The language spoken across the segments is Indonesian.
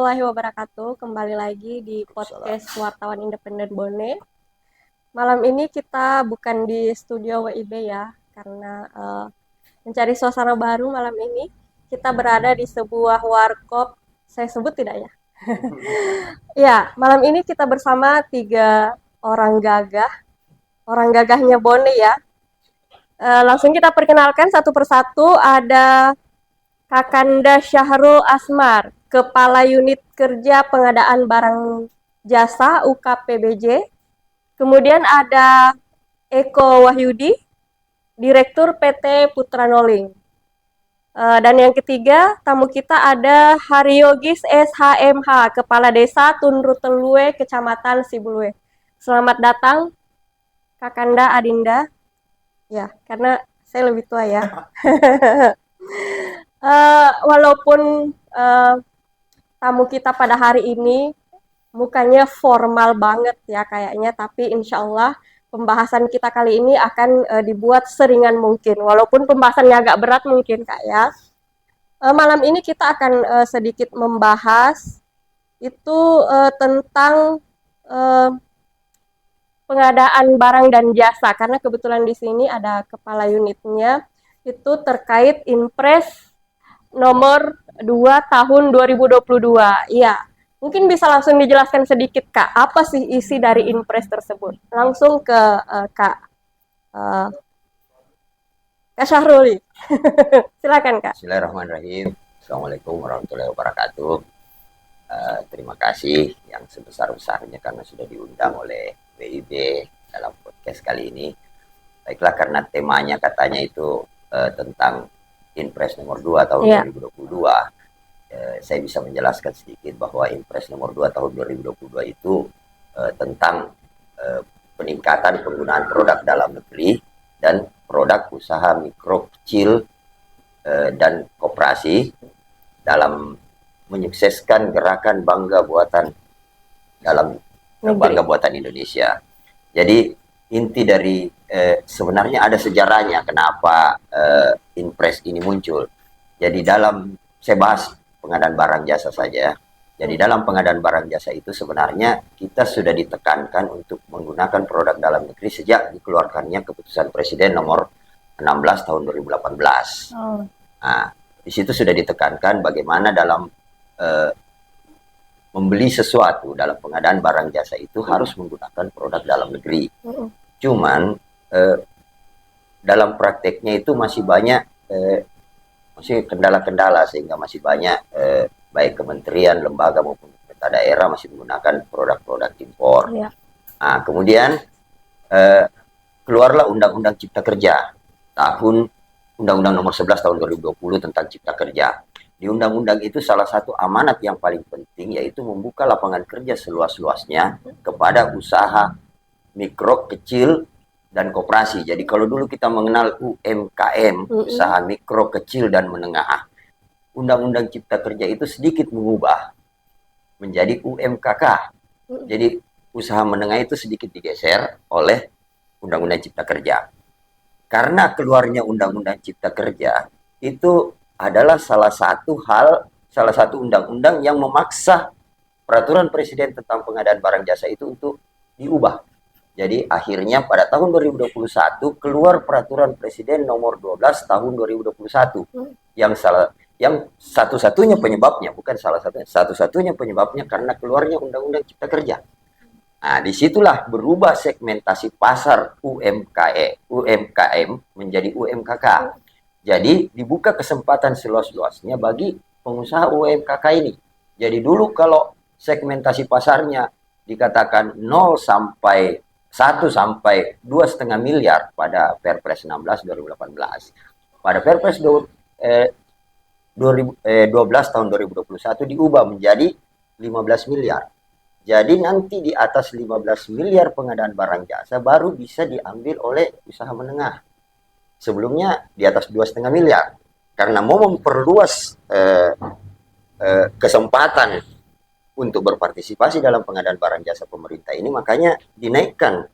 warahmatullahi wabarakatuh. Kembali lagi di podcast Wartawan Independen Bone. Malam ini kita bukan di studio WIB ya, karena mencari suasana baru malam ini. Kita berada di sebuah warkop. Saya sebut tidak ya? Ya, malam ini kita bersama 3 orang gagah. Orang gagahnya Bone ya. Langsung kita perkenalkan satu persatu. Ada Kakanda Syahrul Asmar, Kepala Unit Kerja Pengadaan Barang Jasa UKPBJ. Kemudian ada Eko Wahyudi, Direktur PT Putra Noling. Dan yang ketiga, tamu kita ada Haryogis SHMH, Kepala Desa Tunrutelue, Kecamatan Sibulue. Selamat datang, Kakanda Adinda. Ya, karena saya lebih tua ya. Walaupun tamu kita pada hari ini mukanya formal banget ya kayaknya, tapi insya Allah pembahasan kita kali ini akan dibuat seringan mungkin, walaupun pembahasannya agak berat mungkin Kak ya. Malam ini kita akan sedikit membahas itu tentang pengadaan barang dan jasa, karena kebetulan di sini ada kepala unitnya, itu terkait Inpres nomor 2 tahun 2022. Iya, mungkin bisa langsung dijelaskan sedikit Kak, apa sih isi dari Inpres tersebut? Langsung ke Kak Syahrul. Silakan Kak. Bismillahirrahmanirrahim. Assalamualaikum warahmatullahi wabarakatuh. Terima kasih yang sebesar-besarnya karena sudah diundang oleh WIB dalam podcast kali ini. Baiklah, karena temanya katanya itu tentang Inpres nomor 2 tahun 2022. Saya bisa menjelaskan sedikit bahwa Inpres nomor 2 tahun 2022 itu tentang peningkatan penggunaan produk dalam negeri dan produk usaha mikro kecil dan koperasi dalam menyukseskan gerakan bangga buatan dalam bangga buatan Indonesia. Jadi inti dari sebenarnya ada sejarahnya kenapa Inpres ini muncul. Jadi saya bahas pengadaan barang jasa saja. Jadi dalam pengadaan barang jasa itu sebenarnya kita sudah ditekankan untuk menggunakan produk dalam negeri sejak dikeluarkannya keputusan Presiden nomor 16 tahun 2018. Nah, di situ sudah ditekankan bagaimana dalam membeli sesuatu dalam pengadaan barang jasa itu harus menggunakan produk dalam negeri. Cuman dalam prakteknya itu masih banyak masih kendala-kendala, sehingga masih banyak baik kementerian, lembaga maupun pemerintah daerah masih menggunakan produk-produk impor. Nah, kemudian keluarlah Undang-Undang Cipta Kerja Undang-Undang nomor 11 tahun 2020 tentang Cipta Kerja. Di undang-undang itu salah satu amanat yang paling penting yaitu membuka lapangan kerja seluas-luasnya kepada usaha mikro, kecil, dan koperasi. Jadi kalau dulu kita mengenal UMKM, usaha mikro, kecil, dan menengah, Undang-Undang Cipta Kerja itu sedikit mengubah menjadi UMKK. Jadi usaha menengah itu sedikit digeser oleh Undang-Undang Cipta Kerja. Karena keluarnya Undang-Undang Cipta Kerja itu adalah salah satu undang-undang yang memaksa peraturan Presiden tentang pengadaan barang jasa itu untuk diubah. Jadi akhirnya pada tahun 2021 keluar peraturan Presiden nomor 12 tahun 2021 yang satu-satunya penyebabnya, bukan salah satunya, satu-satunya penyebabnya karena keluarnya Undang-Undang Cipta Kerja. Nah, disitulah berubah segmentasi pasar UMKM menjadi UMKK. Jadi dibuka kesempatan seluas-luasnya bagi pengusaha UMKK ini. Jadi dulu kalau segmentasi pasarnya dikatakan 0 sampai 1 sampai 2,5 miliar pada Perpres 16 2018. Pada Perpres 12 tahun 2021 diubah menjadi 15 miliar. Jadi nanti di atas 15 miliar pengadaan barang jasa baru bisa diambil oleh usaha menengah. Sebelumnya di atas 2,5 miliar. Karena mau memperluas kesempatan untuk berpartisipasi dalam pengadaan barang jasa pemerintah ini, makanya dinaikkan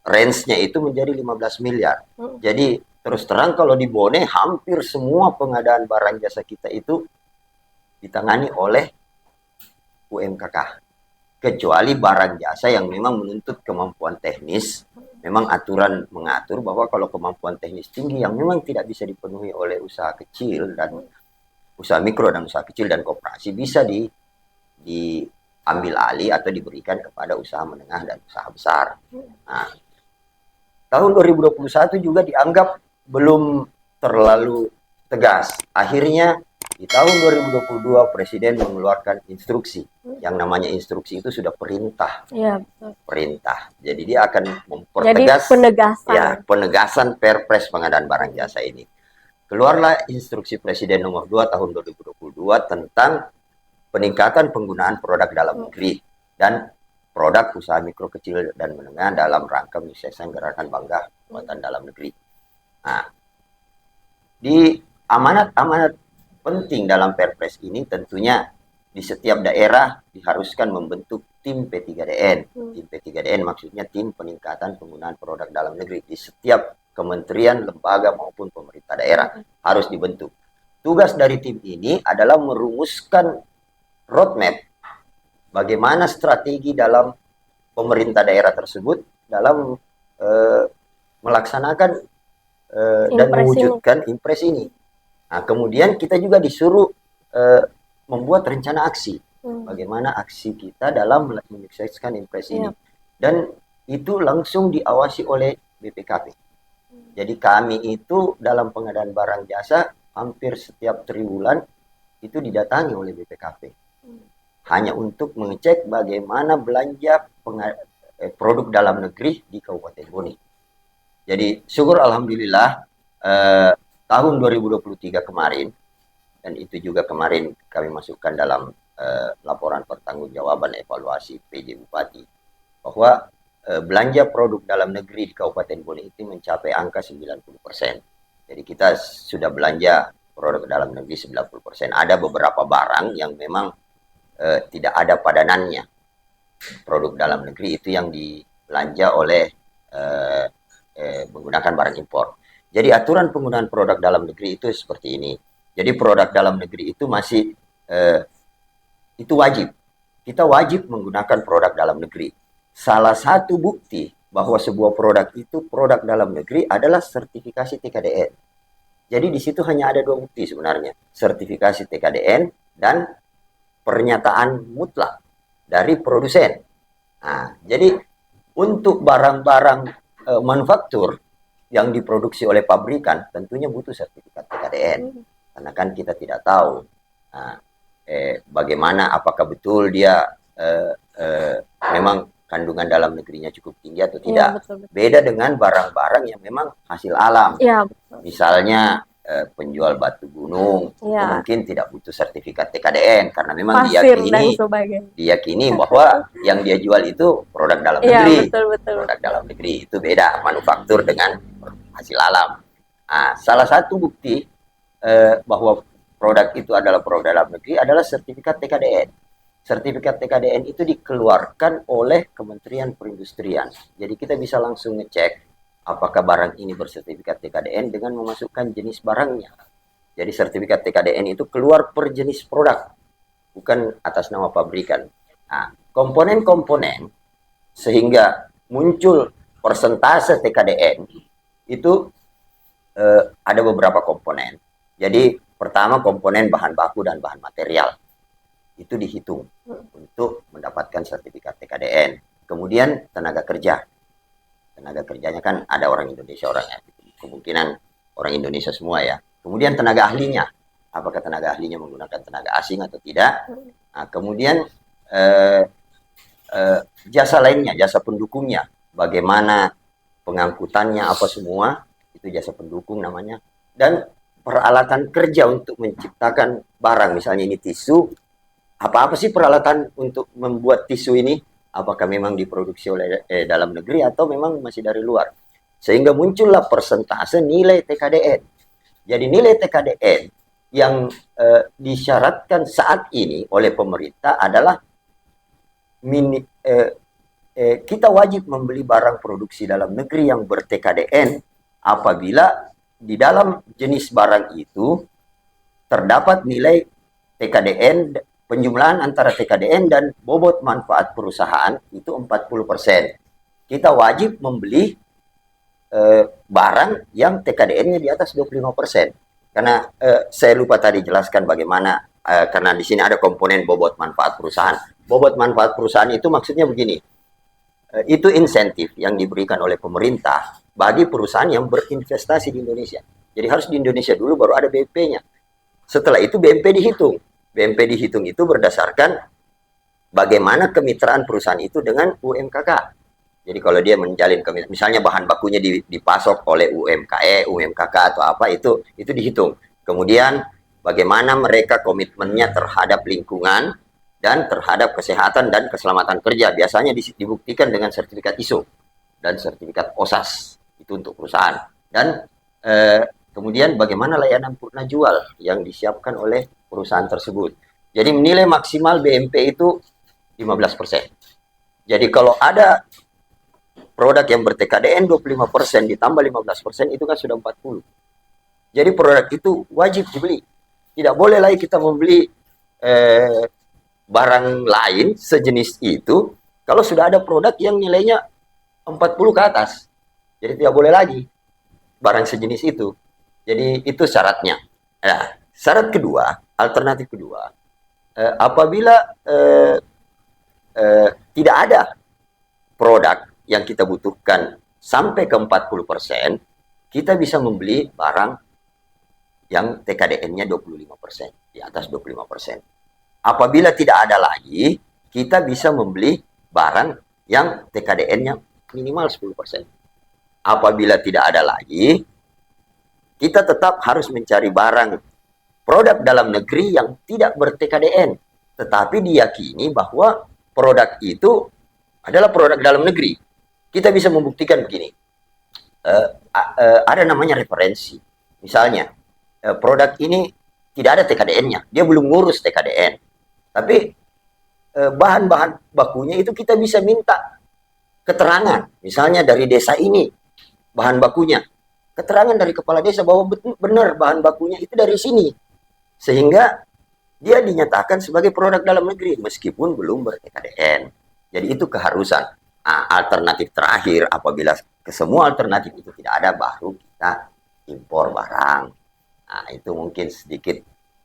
range-nya itu menjadi 15 miliar. Jadi terus terang kalau di Bone hampir semua pengadaan barang jasa kita itu ditangani oleh UMKK. Kecuali barang jasa yang memang menuntut kemampuan teknis, memang aturan mengatur bahwa kalau kemampuan teknis tinggi yang memang tidak bisa dipenuhi oleh usaha kecil dan usaha mikro dan usaha kecil dan koperasi bisa diambil alih atau diberikan kepada usaha menengah dan usaha besar. Nah, tahun 2021 juga dianggap belum terlalu tegas. Akhirnya di tahun 2022 Presiden mengeluarkan instruksi. Yang namanya instruksi itu sudah perintah. Ya, betul. Perintah. Jadi dia akan mempertegas penegasan Perpres pengadaan barang jasa ini. Keluarlah instruksi Presiden nomor 2 tahun 2022 tentang peningkatan penggunaan produk dalam negeri dan produk usaha mikro kecil dan menengah dalam rangka menyukseskan gerakan bangga buatan dalam negeri. Nah, di amanat-amanat penting dalam Perpres ini tentunya di setiap daerah diharuskan membentuk tim P3DN. Tim P3DN maksudnya tim peningkatan penggunaan produk dalam negeri. Di setiap kementerian, lembaga maupun pemerintah daerah harus dibentuk. Tugas dari tim ini adalah merumuskan roadmap bagaimana strategi dalam pemerintah daerah tersebut dalam melaksanakan dan mewujudkan impres ini. Nah, kemudian kita juga disuruh membuat rencana aksi. Bagaimana aksi kita dalam menyukseskan impres ini. Dan itu langsung diawasi oleh BPKP. Jadi kami itu dalam pengadaan barang jasa hampir setiap triwulan itu didatangi oleh BPKP. Hanya untuk mengecek bagaimana belanja produk dalam negeri di Kabupaten Bone. Jadi syukur alhamdulillah tahun 2023 kemarin, dan itu juga kemarin kami masukkan dalam laporan pertanggungjawaban evaluasi PJ Bupati, bahwa belanja produk dalam negeri di Kabupaten Bone itu mencapai angka 90%. Jadi kita sudah belanja produk dalam negeri 90%. Ada beberapa barang yang memang tidak ada padanannya. Produk dalam negeri itu yang dibelanja oleh menggunakan barang impor. Jadi aturan penggunaan produk dalam negeri itu seperti ini. Jadi produk dalam negeri itu masih itu wajib. Kita wajib menggunakan produk dalam negeri. Salah satu bukti bahwa sebuah produk itu produk dalam negeri adalah sertifikasi TKDN. Jadi di situ hanya ada dua bukti sebenarnya, sertifikasi TKDN dan pernyataan mutlak dari produsen. Nah, jadi untuk barang-barang manufaktur yang diproduksi oleh pabrikan tentunya butuh sertifikat TKDN. Karena kan kita tidak tahu bagaimana, apakah betul dia memang kandungan dalam negerinya cukup tinggi atau tidak. Ya, betul. Beda dengan barang-barang yang memang hasil alam. Ya, betul. Misalnya penjual batu gunung, mungkin tidak butuh sertifikat TKDN karena memang diyakini bahwa yang dia jual itu produk dalam negeri. Betul. Produk dalam negeri itu beda manufaktur dengan hasil alam. Nah, salah satu bukti bahwa produk itu adalah produk dalam negeri adalah sertifikat TKDN. Sertifikat TKDN itu dikeluarkan oleh Kementerian Perindustrian. Jadi kita bisa langsung ngecek apakah barang ini bersertifikat TKDN dengan memasukkan jenis barangnya. Jadi sertifikat TKDN itu keluar per jenis produk, bukan atas nama pabrikan. Nah, komponen-komponen sehingga muncul persentase TKDN itu ada beberapa komponen. Jadi pertama komponen bahan baku dan bahan material. Itu dihitung untuk mendapatkan sertifikat TKDN. Kemudian tenaga kerja. Tenaga kerjanya kan ada orang Indonesia, orangnya kemungkinan orang Indonesia semua ya. Kemudian tenaga ahlinya. Apakah tenaga ahlinya menggunakan tenaga asing atau tidak? Nah, kemudian jasa lainnya, jasa pendukungnya. Bagaimana pengangkutannya, apa semua. Itu jasa pendukung namanya. Dan peralatan kerja untuk menciptakan barang. Misalnya ini tisu. Apa-apa sih peralatan untuk membuat tisu ini? Apakah memang diproduksi oleh dalam negeri atau memang masih dari luar? Sehingga muncullah persentase nilai TKDN. Jadi nilai TKDN yang disyaratkan saat ini oleh pemerintah adalah kita wajib membeli barang produksi dalam negeri yang ber-TKDN apabila di dalam jenis barang itu terdapat nilai TKDN, penjumlahan antara TKDN dan bobot manfaat perusahaan itu 40%. Kita wajib membeli barang yang TKDN-nya di atas 25%. Karena saya lupa tadi jelaskan bagaimana, karena di sini ada komponen bobot manfaat perusahaan. Bobot manfaat perusahaan itu maksudnya begini, itu insentif yang diberikan oleh pemerintah bagi perusahaan yang berinvestasi di Indonesia. Jadi harus di Indonesia dulu baru ada BMP-nya. Setelah itu BMP dihitung. BMP dihitung itu berdasarkan bagaimana kemitraan perusahaan itu dengan UMKK. Jadi kalau dia menjalin misalnya bahan bakunya dipasok oleh UMKE, UMKK atau apa itu dihitung. Kemudian bagaimana mereka komitmennya terhadap lingkungan dan terhadap kesehatan dan keselamatan kerja. Biasanya dibuktikan dengan sertifikat ISO dan sertifikat OSAS itu untuk perusahaan. Dan kemudian bagaimana layanan purna jual yang disiapkan oleh perusahaan tersebut. Jadi menilai maksimal BMP itu 15%. Jadi kalau ada produk yang ber-TKDN 25% ditambah 15% itu kan sudah 40. Jadi produk itu wajib dibeli. Tidak boleh lagi kita membeli barang lain sejenis itu kalau sudah ada produk yang nilainya 40 ke atas. Jadi tidak boleh lagi barang sejenis itu. Jadi itu syaratnya. Nah, syarat kedua, alternatif kedua, apabila tidak ada produk yang kita butuhkan sampai ke 40%, kita bisa membeli barang yang TKDN-nya 25%, di atas 25%. Apabila tidak ada lagi, kita bisa membeli barang yang TKDN-nya minimal 10%. Apabila tidak ada lagi, kita tetap harus mencari barang produk dalam negeri yang tidak ber-TKDN, tetapi diyakini bahwa produk itu adalah produk dalam negeri. Kita bisa membuktikan begini, ada namanya referensi. Misalnya, produk ini tidak ada TKDN-nya, dia belum ngurus TKDN. Tapi bahan-bahan bakunya itu kita bisa minta keterangan. Misalnya dari desa ini, bahan bakunya. Keterangan dari kepala desa bahwa benar bahan bakunya itu dari sini. Sehingga dia dinyatakan sebagai produk dalam negeri, meskipun belum ber-TKDN. Jadi itu keharusan. Nah, alternatif terakhir, apabila semua alternatif itu tidak ada, baru kita impor barang. Nah, itu mungkin sedikit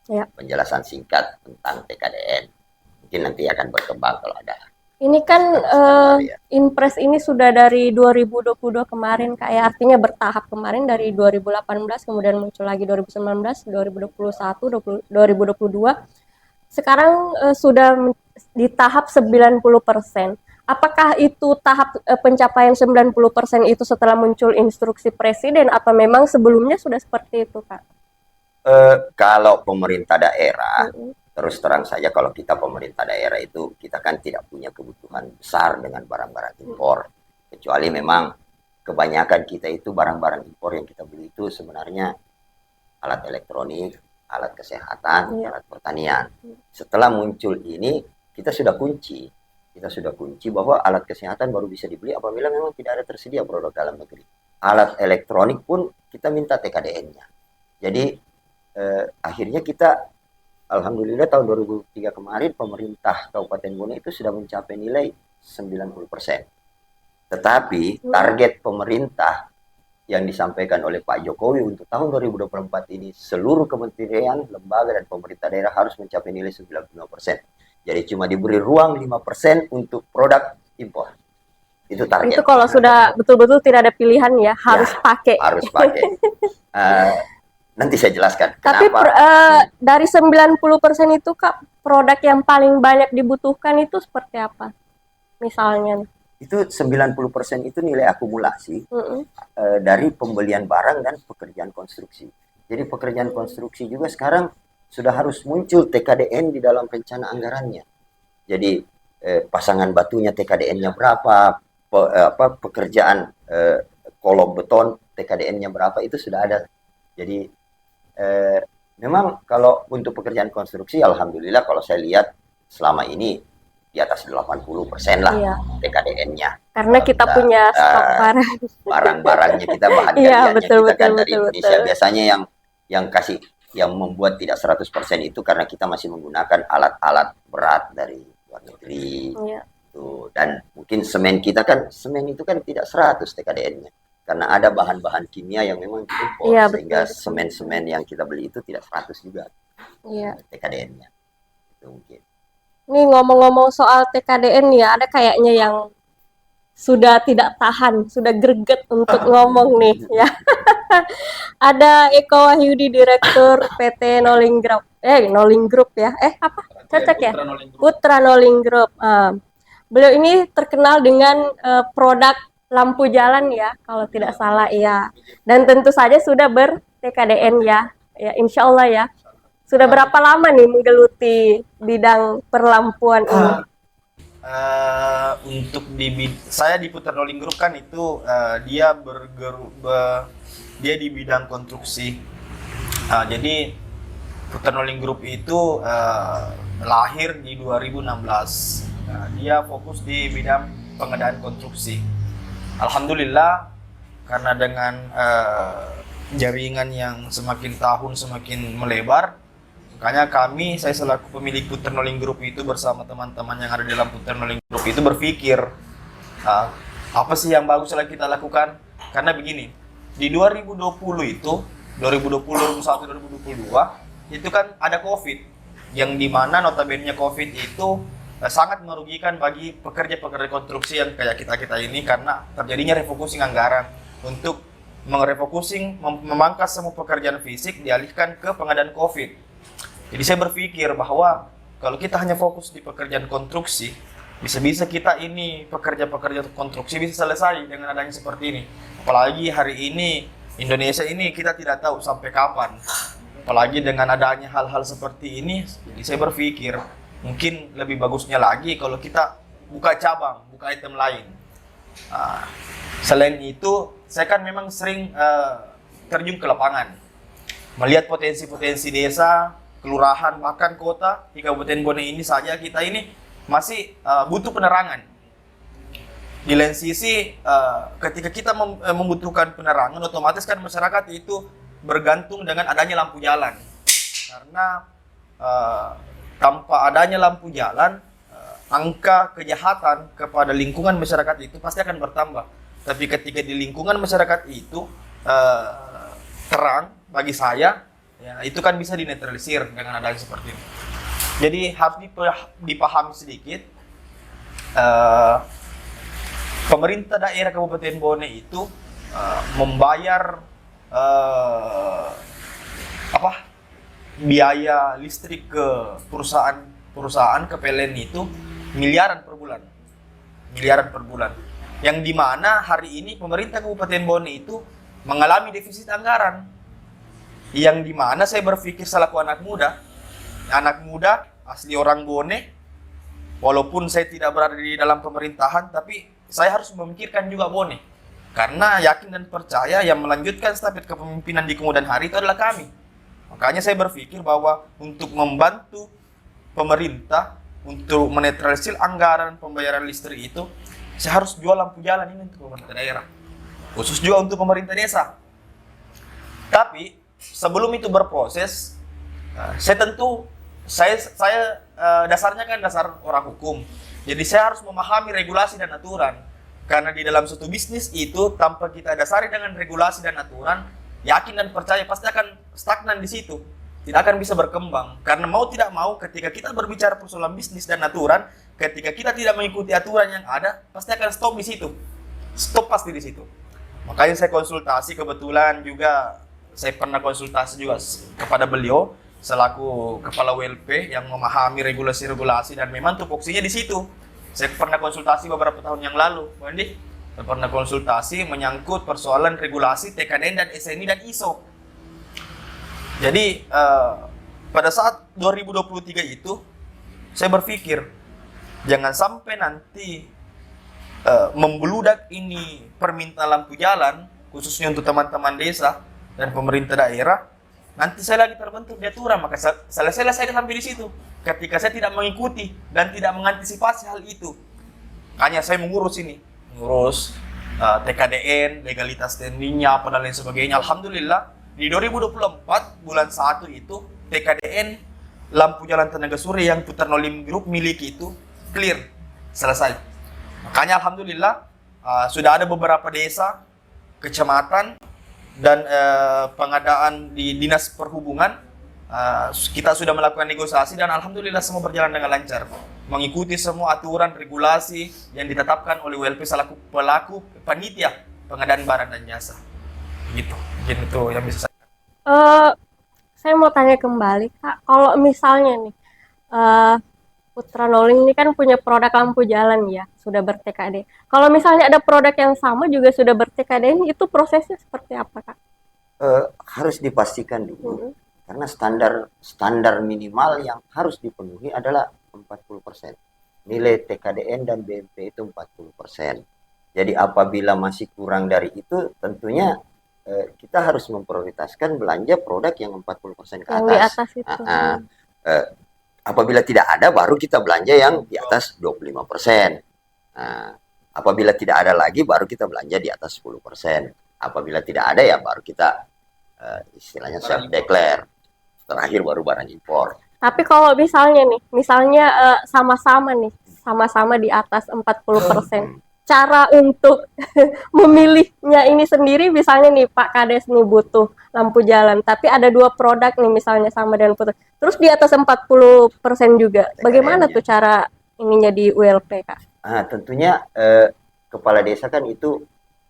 penjelasan singkat tentang TKDN. Mungkin nanti akan berkembang kalau ada. Ini kan Inpres ini sudah dari 2022 kemarin, kayak artinya bertahap. Kemarin dari 2018, kemudian muncul lagi 2019, 2021, 2022. Sekarang sudah di tahap 90%. Apakah itu tahap pencapaian 90% itu setelah muncul instruksi presiden atau memang sebelumnya sudah seperti itu, Kak? Kalau pemerintah daerah, terus terang saja kalau kita pemerintah daerah itu, kita kan tidak punya kebutuhan besar dengan barang-barang impor. Kecuali memang kebanyakan kita itu barang-barang impor yang kita beli itu sebenarnya alat elektronik, alat kesehatan, alat pertanian. Setelah muncul ini, kita sudah kunci bahwa alat kesehatan baru bisa dibeli apabila memang tidak ada tersedia produk dalam negeri. Alat elektronik pun kita minta TKDN-nya. Jadi akhirnya kita, alhamdulillah tahun 2003 kemarin pemerintah Kabupaten Bone itu sudah mencapai nilai 90%. Tetapi target pemerintah yang disampaikan oleh Pak Jokowi untuk tahun 2024 ini, seluruh kementerian, lembaga, dan pemerintah daerah harus mencapai nilai 95%. Jadi cuma diberi ruang 5% untuk produk impor. Itu target. Itu kalau sudah betul-betul tidak ada pilihan ya, harus pakai. Harus pakai. Nanti saya jelaskan Tapi kenapa. dari 90% itu, Kak, produk yang paling banyak dibutuhkan itu seperti apa? Misalnya. Itu 90% itu nilai akumulasi dari pembelian barang dan pekerjaan konstruksi. Jadi pekerjaan konstruksi juga sekarang sudah harus muncul TKDN di dalam rencana anggarannya. Jadi pasangan batunya TKDN-nya berapa, pekerjaan kolom beton TKDN-nya berapa, itu sudah ada. Jadi memang kalau untuk pekerjaan konstruksi, alhamdulillah kalau saya lihat selama ini di atas 80% lah TKDN-nya. Karena kita punya stok barang-barangnya kita, bahan karyanya kita kan dari Indonesia. Biasanya yang kasih yang membuat tidak 100% itu karena kita masih menggunakan alat-alat berat dari luar negeri. Iya. Tuh. Dan mungkin semen kita kan, semen itu kan tidak 100 TKDN-nya. Karena ada bahan-bahan kimia yang memang diimpor, Iya, sehingga betul. semen-semen yang kita beli itu tidak 100 juga Iya. TKDN-nya. Itu mungkin. Nih ngomong-ngomong soal TKDN ya, ada kayaknya yang sudah tidak tahan, sudah greget untuk ngomong nih ya. Ada Eko Wahyudi, Direktur PT Noling Group. Noling Group ya. Apa? Cocok ya? Putra Noling Group. Beliau ini terkenal dengan produk lampu jalan ya, kalau tidak salah ya. Dan tentu saja sudah ber-TKDN ya. Ya, insya Allah ya. Sudah berapa lama nih menggeluti bidang perlampuan ini? Untuk saya di Putra Rolling Group kan itu dia dia di bidang konstruksi. Jadi Putra Rolling Group itu lahir di 2016. Dia fokus di bidang pengadaan konstruksi. Alhamdulillah karena dengan jaringan yang semakin tahun semakin melebar, makanya saya selaku pemilik Putra Noling Group itu bersama teman-teman yang ada dalam Putra Noling Group itu berpikir apa sih yang bagus lagi kita lakukan? Karena begini, di 2020 itu 2020, 2021, 2022 itu kan ada COVID yang dimana notabene COVID itu sangat merugikan bagi pekerja-pekerja konstruksi yang kayak kita ini karena terjadinya refocusing anggaran untuk memangkas semua pekerjaan fisik dialihkan ke pengadaan COVID. Jadi saya berpikir bahwa kalau kita hanya fokus di pekerjaan konstruksi, bisa-bisa kita ini pekerja-pekerja konstruksi bisa selesai dengan adanya seperti ini. Apalagi hari ini Indonesia ini kita tidak tahu sampai kapan. Apalagi dengan adanya hal-hal seperti ini, jadi saya berpikir mungkin lebih bagusnya lagi kalau kita buka cabang, buka item lain. Selain itu, saya kan memang sering terjun ke lapangan, melihat potensi-potensi desa, kelurahan, bahkan kota di Kabupaten Bone ini saja kita ini masih butuh penerangan. Di lain sisi, ketika kita membutuhkan penerangan, otomatis kan masyarakat itu bergantung dengan adanya lampu jalan. Karena tanpa adanya lampu jalan, angka kejahatan kepada lingkungan masyarakat itu pasti akan bertambah. Tapi ketika di lingkungan masyarakat itu terang bagi saya, ya, itu kan bisa dinetralisir dengan adanya seperti ini. Jadi harus dipahami sedikit, pemerintah daerah Kabupaten Bone itu membayar biaya listrik ke perusahaan ke PLN itu miliaran per bulan. Yang dimana hari ini pemerintah Kabupaten Bone itu mengalami defisit anggaran. Yang dimana saya berpikir selaku anak muda asli orang Bone, walaupun saya tidak berada di dalam pemerintahan, tapi saya harus memikirkan juga Bone, karena yakin dan percaya yang melanjutkan stafet kepemimpinan di kemudian hari itu adalah kami. Makanya saya berpikir bahwa untuk membantu pemerintah untuk menetralisir anggaran pembayaran listrik itu, saya harus jual lampu jalan ini untuk pemerintah daerah, khusus juga untuk pemerintah desa. Tapi sebelum itu berproses, saya dasarnya kan dasar orang hukum. Jadi saya harus memahami regulasi dan aturan. Karena di dalam suatu bisnis itu tanpa kita dasari dengan regulasi dan aturan, yakin dan percaya pasti akan stagnan di situ. Tidak akan bisa berkembang. Karena mau tidak mau ketika kita berbicara persoalan bisnis dan aturan, ketika kita tidak mengikuti aturan yang ada, pasti akan stop di situ. Stop pasti di situ. Makanya saya konsultasi, kebetulan juga saya pernah konsultasi juga kepada beliau selaku kepala WLP yang memahami regulasi-regulasi dan memang tupoksinya di situ. Saya pernah konsultasi beberapa tahun yang lalu, Bu Andi. Saya pernah konsultasi menyangkut persoalan regulasi TKDN dan SNI dan ISO. Jadi pada saat 2023 itu saya berpikir jangan sampai nanti membludak ini permintaan lampu jalan khususnya untuk teman-teman desa dan pemerintah daerah. Nanti saya lagi terbentur di aturan, maka selesai saya sampai di situ. Ketika saya tidak mengikuti dan tidak mengantisipasi hal itu, hanya saya mengurus TKDN, legalitas standingnya, apa dan lain sebagainya. Alhamdulillah di 2024 bulan 1 itu TKDN lampu jalan tenaga surya yang Puternolim Group miliki itu clear, selesai. Makanya alhamdulillah sudah ada beberapa desa, kecamatan, dan pengadaan di Dinas Perhubungan. Kita sudah melakukan negosiasi dan alhamdulillah semua berjalan dengan lancar, mengikuti semua aturan regulasi yang ditetapkan oleh WLP selaku pelaku panitia pengadaan barang dan jasa. Gitu, mungkin itu yang bisa saya. Saya mau tanya kembali Kak, kalau misalnya nih Puternoling ini kan punya produk lampu jalan ya, sudah ber-TKD. Kalau misalnya ada produk yang sama juga sudah ber-TKD, itu prosesnya seperti apa Kak? Harus dipastikan dulu, karena standar minimal yang harus dipenuhi adalah 40%. Nilai TKDN dan BMP itu 40%. Jadi apabila masih kurang dari itu, tentunya kita harus memprioritaskan belanja produk yang 40% ke atas. Yang di atas itu. Apabila tidak ada, baru kita belanja yang di atas 25%. Apabila tidak ada lagi, baru kita belanja di atas 10%. Apabila tidak ada, ya baru kita istilahnya self-declare. Terakhir baru barang impor. Tapi kalau misalnya nih, sama-sama di atas 40%. Cara untuk memilihnya ini sendiri, misalnya nih Pak Kades nih butuh lampu jalan, tapi ada 2 produk nih misalnya sama dengan putus. Terus di atas 40% juga. Bagaimana tuh cara ininya di ULP Kak? Tentunya kepala desa kan itu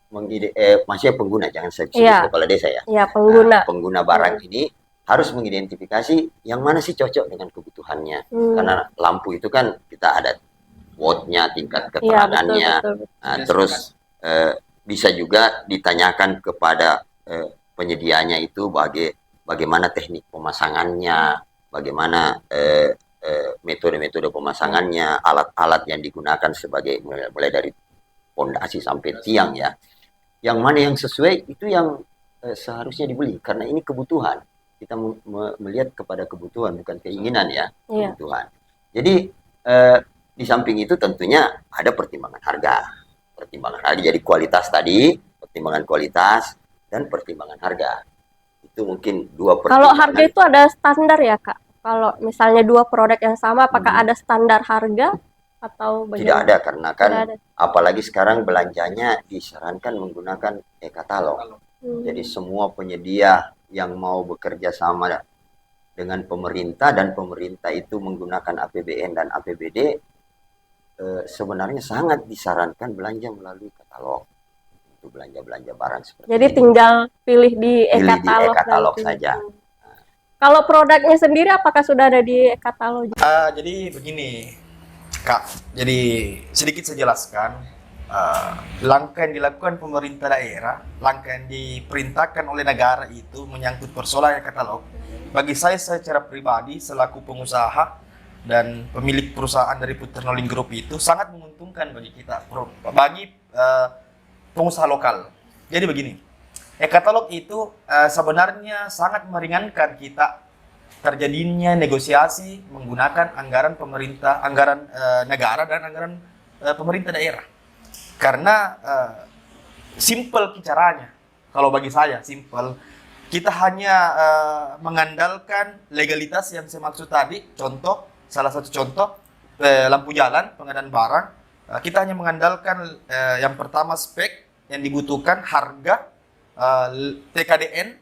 maksudnya pengguna, jangan saya sebut kepala desa ya. Iya, pengguna. Pengguna barang ini harus mengidentifikasi yang mana sih cocok dengan kebutuhannya. Karena lampu itu kan kita ada wattnya, tingkat keterangannya. Betul. Terus bisa juga ditanyakan kepada penyedianya itu bagaimana teknik pemasangannya, bagaimana metode-metode pemasangannya, alat-alat yang digunakan sebagai mulai dari pondasi sampai tiang ya. Yang mana yang sesuai itu yang seharusnya dibeli, karena ini kebutuhan. Kita melihat kepada kebutuhan, bukan keinginan ya, kebutuhan. Jadi di samping itu tentunya ada pertimbangan harga. Jadi kualitas tadi, pertimbangan kualitas dan pertimbangan harga. Itu mungkin 2 pertimbangan. Kalau harga itu ada standar ya Kak? Kalau misalnya 2 produk yang sama, apakah ada standar harga atau bagaimana? Tidak ada, karena kan apalagi sekarang belanjanya disarankan menggunakan e-katalog. Jadi semua penyedia yang mau bekerja sama dengan pemerintah dan pemerintah itu menggunakan APBN dan APBD, sebenarnya sangat disarankan belanja melalui katalog untuk belanja barang seperti jadi ini. Tinggal pilih di e-katalog saja. Kalau produknya sendiri apakah sudah ada di e-katalog? Jadi begini Kak, jadi sedikit saya jelaskan langkah yang dilakukan pemerintah daerah, langkah yang diperintahkan oleh negara itu menyangkut persoalan e-katalog. Bagi saya secara pribadi selaku pengusaha dan pemilik perusahaan dari Puternoling Group itu sangat menguntungkan bagi kita, bagi pengusaha lokal. Jadi begini, e-katalog itu sebenarnya sangat meringankan kita terjadinya negosiasi menggunakan anggaran pemerintah, anggaran negara dan anggaran pemerintah daerah. Karena simple caranya, kalau bagi saya simple. Kita hanya mengandalkan legalitas yang saya maksud tadi. Salah satu contoh lampu jalan, pengadaan barang, kita hanya mengandalkan yang pertama spek yang dibutuhkan, harga, TKDN.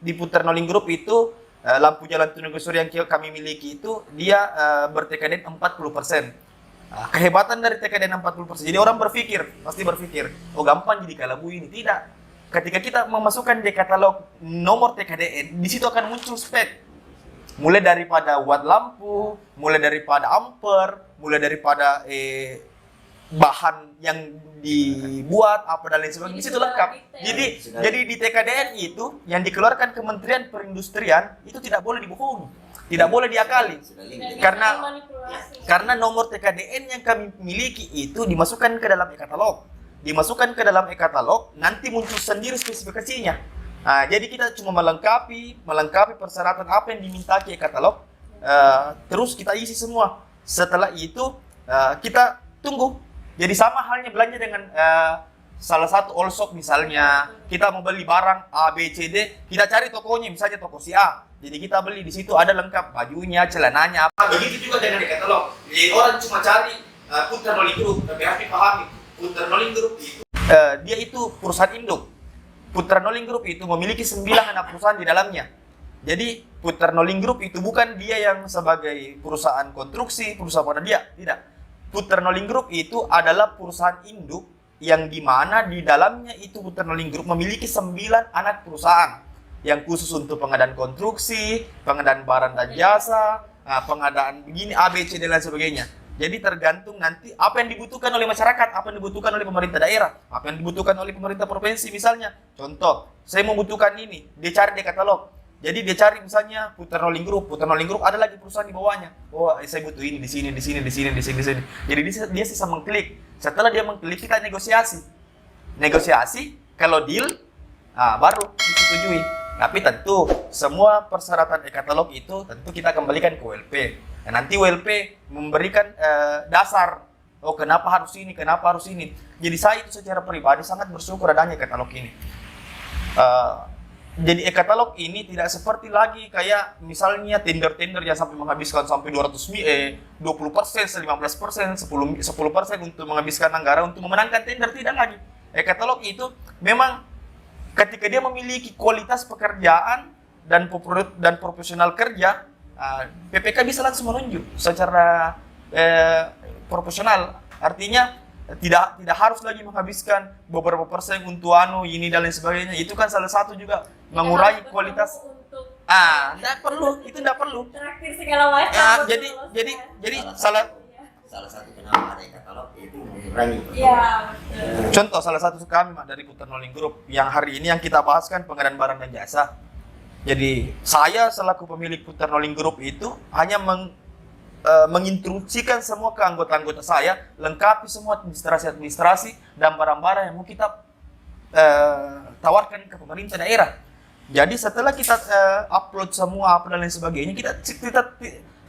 Di Puternoling Group itu lampu jalan tenaga surya yang kami miliki itu dia ber-TKDN 40%. Kehebatan dari TKDN 40%. Jadi orang pasti berpikir, oh gampang jadi kalabu ini. Tidak. Ketika kita memasukkan di katalog nomor TKDN, di situ akan muncul spek. Mulai daripada watt lampu, mulai daripada ampere, mulai daripada bahan yang dibuat apa dan lain sebagainya, di situ lengkap. Jadi di TKDN itu yang dikeluarkan Kementerian Perindustrian itu tidak boleh dibohongi, tidak boleh diakali. Karena nomor TKDN yang kami miliki itu dimasukkan ke dalam e-katalog, nanti muncul sendiri spesifikasinya. Jadi kita cuma melengkapi persyaratan apa yang diminta ke e-katalog, terus kita isi semua. Setelah itu kita tunggu. Jadi sama halnya belanja dengan salah satu all shop misalnya, kita mau beli barang A, B, C, D, kita cari tokonya, misalnya toko si A. Jadi kita beli di situ ada lengkap bajunya, celananya, apa. Begitu juga dengan e-katalog. Jadi orang cuma cari Putra Noling Group, tapi harus dipahami, Putra Noling Group itu dia itu perusahaan induk. Putra Noling Group itu memiliki 9 anak perusahaan di dalamnya. Jadi Putra Noling Group itu bukan dia yang sebagai perusahaan konstruksi, perusahaan pada dia, tidak. Putra Noling Group itu adalah perusahaan induk yang dimana di dalamnya itu Putra Noling Group memiliki 9 anak perusahaan yang khusus untuk pengadaan konstruksi, pengadaan barang dan jasa, pengadaan begini A, B, C, dan lain sebagainya. Jadi tergantung nanti apa yang dibutuhkan oleh masyarakat, apa yang dibutuhkan oleh pemerintah daerah, apa yang dibutuhkan oleh pemerintah provinsi misalnya. Contoh, saya membutuhkan ini, dia cari di katalog. Jadi dia cari misalnya Putra Noling Group ada lagi perusahaan di bawahnya. Oh, saya butuh ini di sini. Jadi dia bisa mengklik. Setelah dia mengklik, kita negosiasi. Kalau deal, baru disetujui. Tapi tentu semua persyaratan e-katalog itu tentu kita kembalikan ke WLP. Nah, nanti WLP memberikan dasar. Oh, kenapa harus ini? Jadi saya itu secara pribadi sangat bersyukur adanya e-katalog ini. Jadi e-katalog ini tidak seperti lagi kayak misalnya tender-tender yang sampai menghabiskan sampai 20%, 15%, 10% untuk menghabiskan anggaran untuk memenangkan tender, tidak lagi. E-katalog itu memang ketika dia memiliki kualitas pekerjaan dan profesional kerja, PPK bisa langsung menunjuk secara profesional. Artinya tidak harus lagi menghabiskan beberapa persen untuk ini dan lain sebagainya. Itu kan salah satu juga mengurangi kualitas. Tidak perlu. Terakhir segala macam. Jadi salah satu kenapa ada katalog itu mengurangi. Iya, betul. Contoh salah satu kami dari Putra Noling Group yang hari ini yang kita bahaskan pengadaan barang dan jasa. Jadi saya selaku pemilik Putra Noling Group itu hanya menginstruksikan semua ke anggota-anggota saya, lengkapi semua administrasi dan barang-barang yang mau kita tawarkan ke pemerintah daerah. Jadi setelah kita upload semua dan lain sebagainya,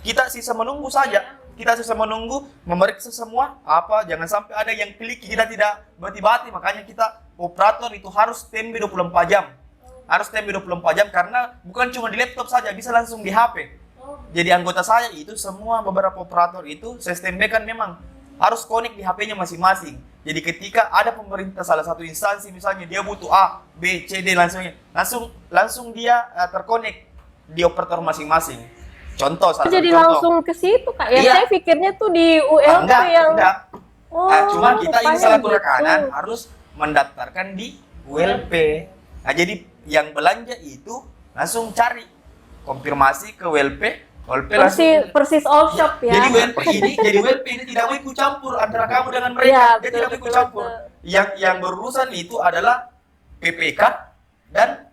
kita sisa menunggu saja. Kita sisa menunggu, memeriksa semua jangan sampai ada yang klik, kita tidak bati-bati. Makanya kita operator itu harus standby 24 jam. Harus standby 24 jam karena bukan cuma di laptop saja, bisa langsung di HP. Jadi anggota saya itu semua beberapa operator itu saya standby kan memang harus connect di HP-nya masing-masing. Jadi ketika ada pemerintah salah satu instansi misalnya dia butuh A, B, C, D langsung dia terkonek di operator masing-masing. Contoh Jadi langsung ke situ Kak. Ya, iya. saya pikirnya tuh di ULP enggak. Cuma kita ini selaku gitu. rekanan harus mendaftarkan di ULP. Nah, jadi yang belanja itu langsung cari konfirmasi ke WLP persis all shop ya. Jadi WLP ini tidak mau ikut campur antara kamu dengan mereka. Dia tidak mau ikut campur. Yang berurusan itu adalah PPK dan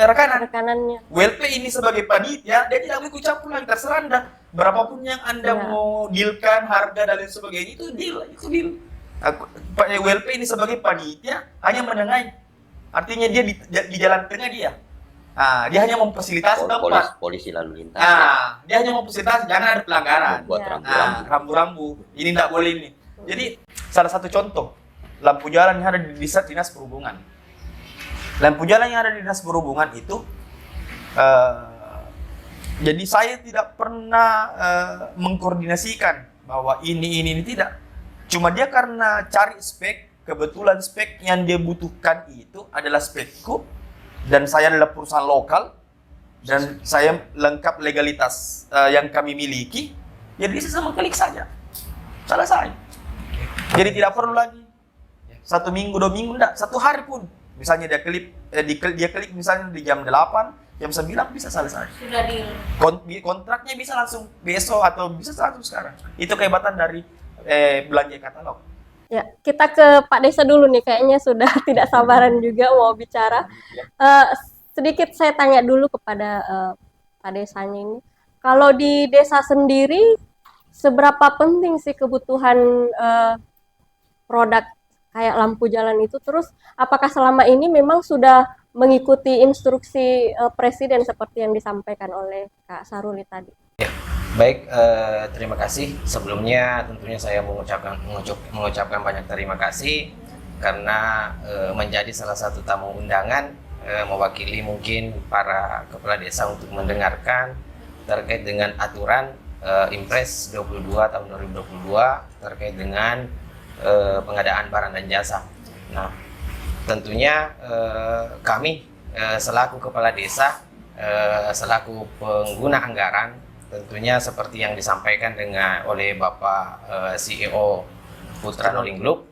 rekanannya. WLP ini sebagai panitia, dia tidak mau ikut campur lagi, terserah Anda. Berapapun yang Anda mau dealkan, harga dan lain sebagainya, itu deal. WLP ini sebagai panitia hanya menengahi. Artinya dia di jalan tengah dia. Dia hanya memfasilitasi tempat. Polisi lalu lintas. Dia hanya memfasilitasi, jangan ada pelanggaran. Buat Rambu-rambu. Ini tidak boleh ini. Jadi salah satu contoh lampu jalan yang ada di Dinas Perhubungan. Lampu jalan yang ada di Dinas Perhubungan itu, jadi saya tidak pernah mengkoordinasikan bahwa ini tidak. Cuma dia karena cari spek, kebetulan spek yang dia butuhkan itu adalah spekku, dan saya adalah perusahaan lokal, dan saya lengkap legalitas yang kami miliki, jadi saya mengklik saja. Selesai. Jadi tidak perlu lagi 1 minggu, 2 minggu, enggak, 1 hari pun. Misalnya dia klik misalnya di jam 8, jam 9 bisa selesai. Sudah deal. Kontraknya bisa langsung besok atau bisa langsung sekarang. Itu kehebatan dari belanja katalog. Ya, kita ke Pak Desa dulu nih, kayaknya sudah tidak sabaran juga mau bicara. Sedikit saya tanya dulu kepada Pak Desanya ini. Kalau di desa sendiri, seberapa penting sih kebutuhan produk kayak lampu jalan itu? Terus apakah selama ini memang sudah mengikuti instruksi Presiden seperti yang disampaikan oleh Kak Saruli tadi? Baik, terima kasih. Sebelumnya tentunya saya mengucapkan banyak terima kasih karena menjadi salah satu tamu undangan mewakili mungkin para kepala desa untuk mendengarkan terkait dengan aturan Impres 22 tahun 2022 terkait dengan pengadaan barang dan jasa. Nah, tentunya kami selaku kepala desa, selaku pengguna anggaran, tentunya seperti yang disampaikan oleh Bapak CEO Putra Noling Group,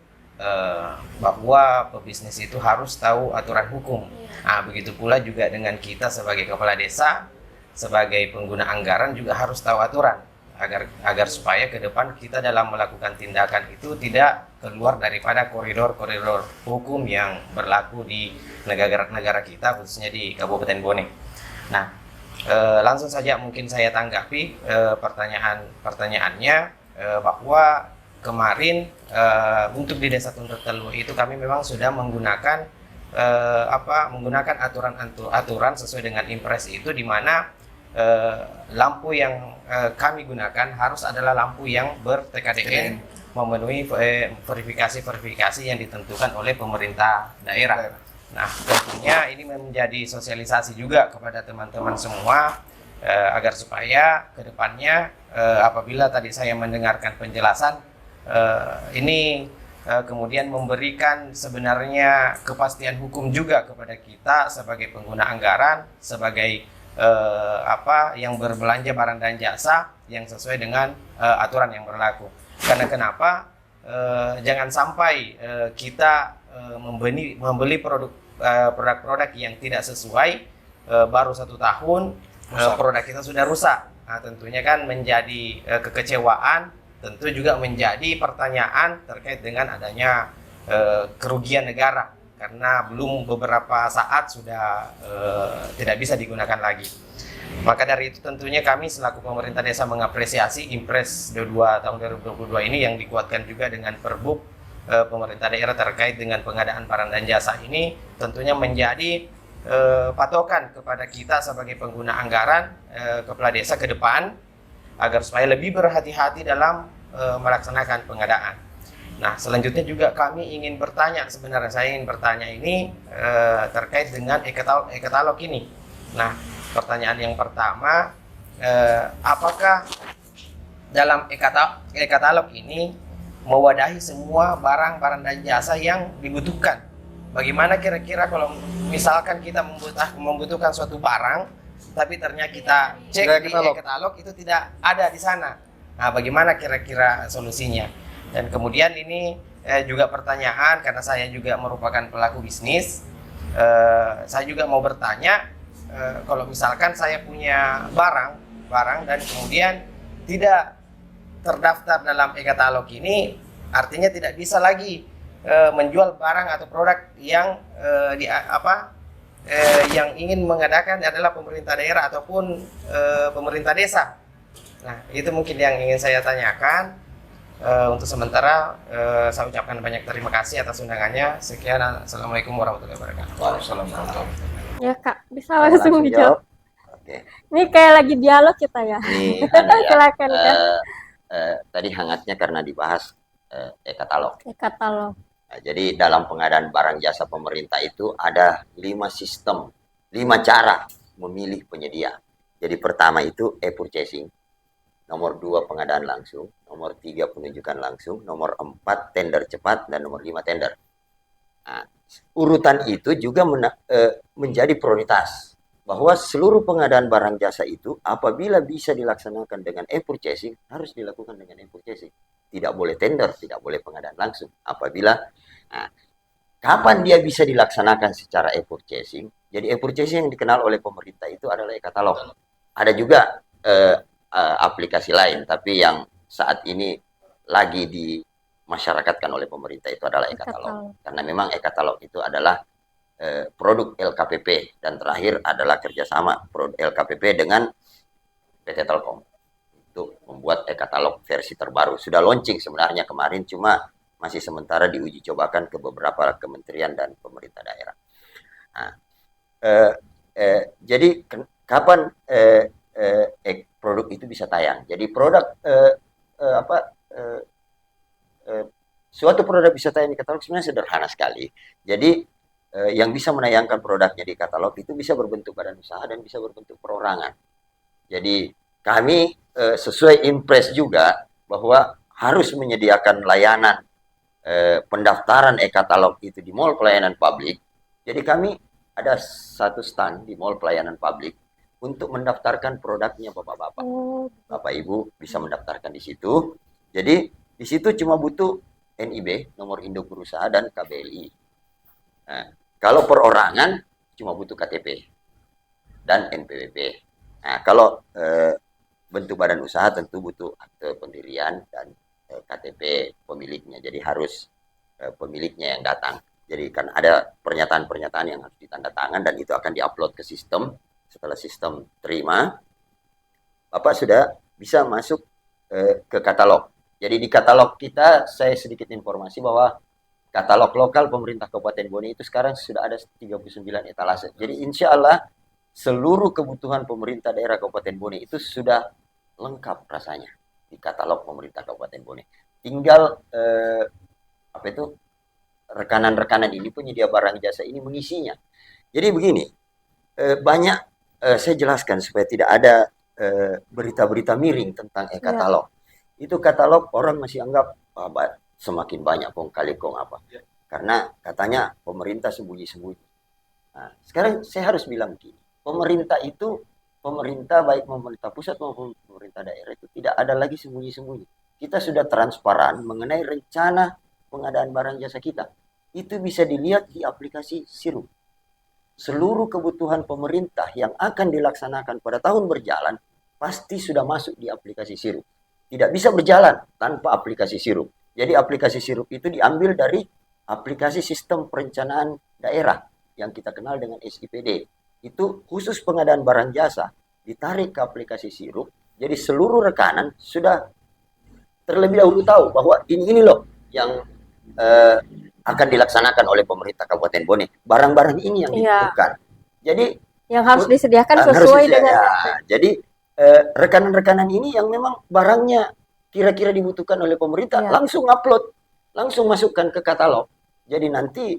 bahwa pebisnis itu harus tahu aturan hukum. Nah, begitu pula juga dengan kita sebagai kepala desa, sebagai pengguna anggaran juga harus tahu aturan agar supaya ke depan kita dalam melakukan tindakan itu tidak keluar daripada koridor-koridor hukum yang berlaku di negara kita, khususnya di Kabupaten Bone. Nah, langsung saja mungkin saya tanggapi pertanyaannya, bahwa kemarin untuk di Desa Tunduk Telu itu kami memang sudah menggunakan aturan sesuai dengan Impres itu, di mana lampu yang kami gunakan harus adalah lampu yang ber-TKDN, memenuhi verifikasi yang ditentukan oleh pemerintah daerah. Nah, tentunya ini menjadi sosialisasi juga kepada teman-teman semua agar supaya ke depannya apabila tadi saya mendengarkan penjelasan ini kemudian memberikan sebenarnya kepastian hukum juga kepada kita sebagai pengguna anggaran, sebagai yang berbelanja barang dan jasa yang sesuai dengan aturan yang berlaku. Karena kenapa? Jangan sampai kita membeli produk-produk yang tidak sesuai, baru 1 tahun produk kita sudah rusak. Nah, tentunya kan menjadi kekecewaan, tentu juga menjadi pertanyaan terkait dengan adanya kerugian negara, karena belum beberapa saat sudah tidak bisa digunakan lagi. Maka dari itu tentunya kami selaku pemerintah desa mengapresiasi Impres 22 tahun 2022 ini yang dikuatkan juga dengan Perbuk pemerintah daerah terkait dengan pengadaan barang dan jasa ini, tentunya menjadi patokan kepada kita sebagai pengguna anggaran kepala desa ke depan, agar supaya lebih berhati-hati dalam melaksanakan pengadaan. Nah, selanjutnya juga kami ingin bertanya, sebenarnya saya ingin bertanya ini terkait dengan e-katalog ini. Nah, pertanyaan yang pertama, apakah dalam e-katalog ini mewadahi semua barang-barang dan jasa yang dibutuhkan? Bagaimana kira-kira kalau misalkan kita membutuhkan suatu barang, tapi ternyata kita cek di e-katalog itu tidak ada di sana. Nah, bagaimana kira-kira solusinya? Dan kemudian ini juga pertanyaan, karena saya juga merupakan pelaku bisnis, saya juga mau bertanya, kalau misalkan saya punya barang dan kemudian tidak terdaftar dalam e-katalog ini, artinya tidak bisa lagi menjual barang atau produk yang yang ingin mengadakan adalah pemerintah daerah ataupun pemerintah desa. Nah, itu mungkin yang ingin saya tanyakan. Untuk sementara saya ucapkan banyak terima kasih atas undangannya. Sekian, assalamualaikum warahmatullahi wabarakatuh. Waalaikumsalam. Ya Kak, bisa langsung dijawab. Oke. Ini kayak lagi dialog kita ya. Ini Silakan Kak. tadi hangatnya karena dibahas e-katalog. E-katalog. Nah, jadi dalam pengadaan barang jasa pemerintah itu ada 5 sistem, 5 cara memilih penyedia. Jadi pertama itu e-purchasing, nomor 2 pengadaan langsung, nomor 3 penunjukan langsung, nomor 4 tender cepat, dan nomor 5 tender. Nah, urutan itu juga menjadi prioritas, bahwa seluruh pengadaan barang jasa itu apabila bisa dilaksanakan dengan e-purchasing, harus dilakukan dengan e-purchasing. Tidak boleh tender, tidak boleh pengadaan langsung. Kapan dia bisa dilaksanakan secara e-purchasing? Jadi e-purchasing yang dikenal oleh pemerintah itu adalah e-katalog. Ada juga aplikasi lain, tapi yang saat ini lagi dimasyarakatkan oleh pemerintah itu adalah e-katalog. Karena memang e-katalog itu adalah produk LKPP, dan terakhir adalah kerjasama produk LKPP dengan PT Telkom untuk membuat e-katalog versi terbaru. Sudah launching sebenarnya kemarin, cuma masih sementara diuji cobakan ke beberapa kementerian dan pemerintah daerah. Nah, jadi kapan produk itu bisa tayang? Jadi produk suatu produk bisa tayang di katalog sebenarnya sederhana sekali. Jadi yang bisa menayangkan produknya di katalog itu bisa berbentuk badan usaha dan bisa berbentuk perorangan. Jadi kami sesuai impres juga bahwa harus menyediakan layanan pendaftaran e-katalog itu di mall pelayanan publik. Jadi kami ada satu stand di mall pelayanan publik untuk mendaftarkan produknya bapak-bapak. Bapak Ibu bisa mendaftarkan di situ. Jadi di situ cuma butuh NIB, nomor induk berusaha, dan KBLI. Nah, kalau perorangan cuma butuh KTP dan NPWP. Nah, kalau bentuk badan usaha tentu butuh akte pendirian dan KTP pemiliknya. Jadi harus pemiliknya yang datang. Jadi kan ada pernyataan-pernyataan yang harus ditandatangan dan itu akan diupload ke sistem. Setelah sistem terima, Bapak sudah bisa masuk ke katalog. Jadi di katalog kita, saya sedikit informasi bahwa katalog lokal pemerintah Kabupaten Bone itu sekarang sudah ada 39 etalase. Jadi insya Allah seluruh kebutuhan pemerintah daerah Kabupaten Bone itu sudah lengkap rasanya di katalog pemerintah Kabupaten Bone. Tinggal rekanan-rekanan ini, penyedia barang jasa ini mengisinya. Jadi begini, banyak saya jelaskan supaya tidak ada berita-berita miring tentang e-katalog. Itu katalog orang masih anggap semakin banyak kong kali kong apa. Karena katanya pemerintah sembunyi-sembunyi. Nah, sekarang saya harus bilang begini, pemerintah baik pemerintah pusat maupun pemerintah daerah itu tidak ada lagi sembunyi-sembunyi. Kita sudah transparan mengenai rencana pengadaan barang jasa kita. Itu bisa dilihat di aplikasi Sirup. Seluruh kebutuhan pemerintah yang akan dilaksanakan pada tahun berjalan pasti sudah masuk di aplikasi Sirup. Tidak bisa berjalan tanpa aplikasi Sirup. Jadi aplikasi Sirup itu diambil dari aplikasi sistem perencanaan daerah yang kita kenal dengan SIPD. Itu khusus pengadaan barang jasa ditarik ke aplikasi Sirup. Jadi seluruh rekanan sudah terlebih dahulu tahu bahwa ini loh yang akan dilaksanakan oleh pemerintah Kabupaten Bone. Barang-barang ini yang dibutuhkan. Jadi yang harus disediakan sesuai dengan jadi rekanan-rekanan ini yang memang barangnya kira-kira dibutuhkan oleh pemerintah langsung upload, langsung masukkan ke katalog. Jadi nanti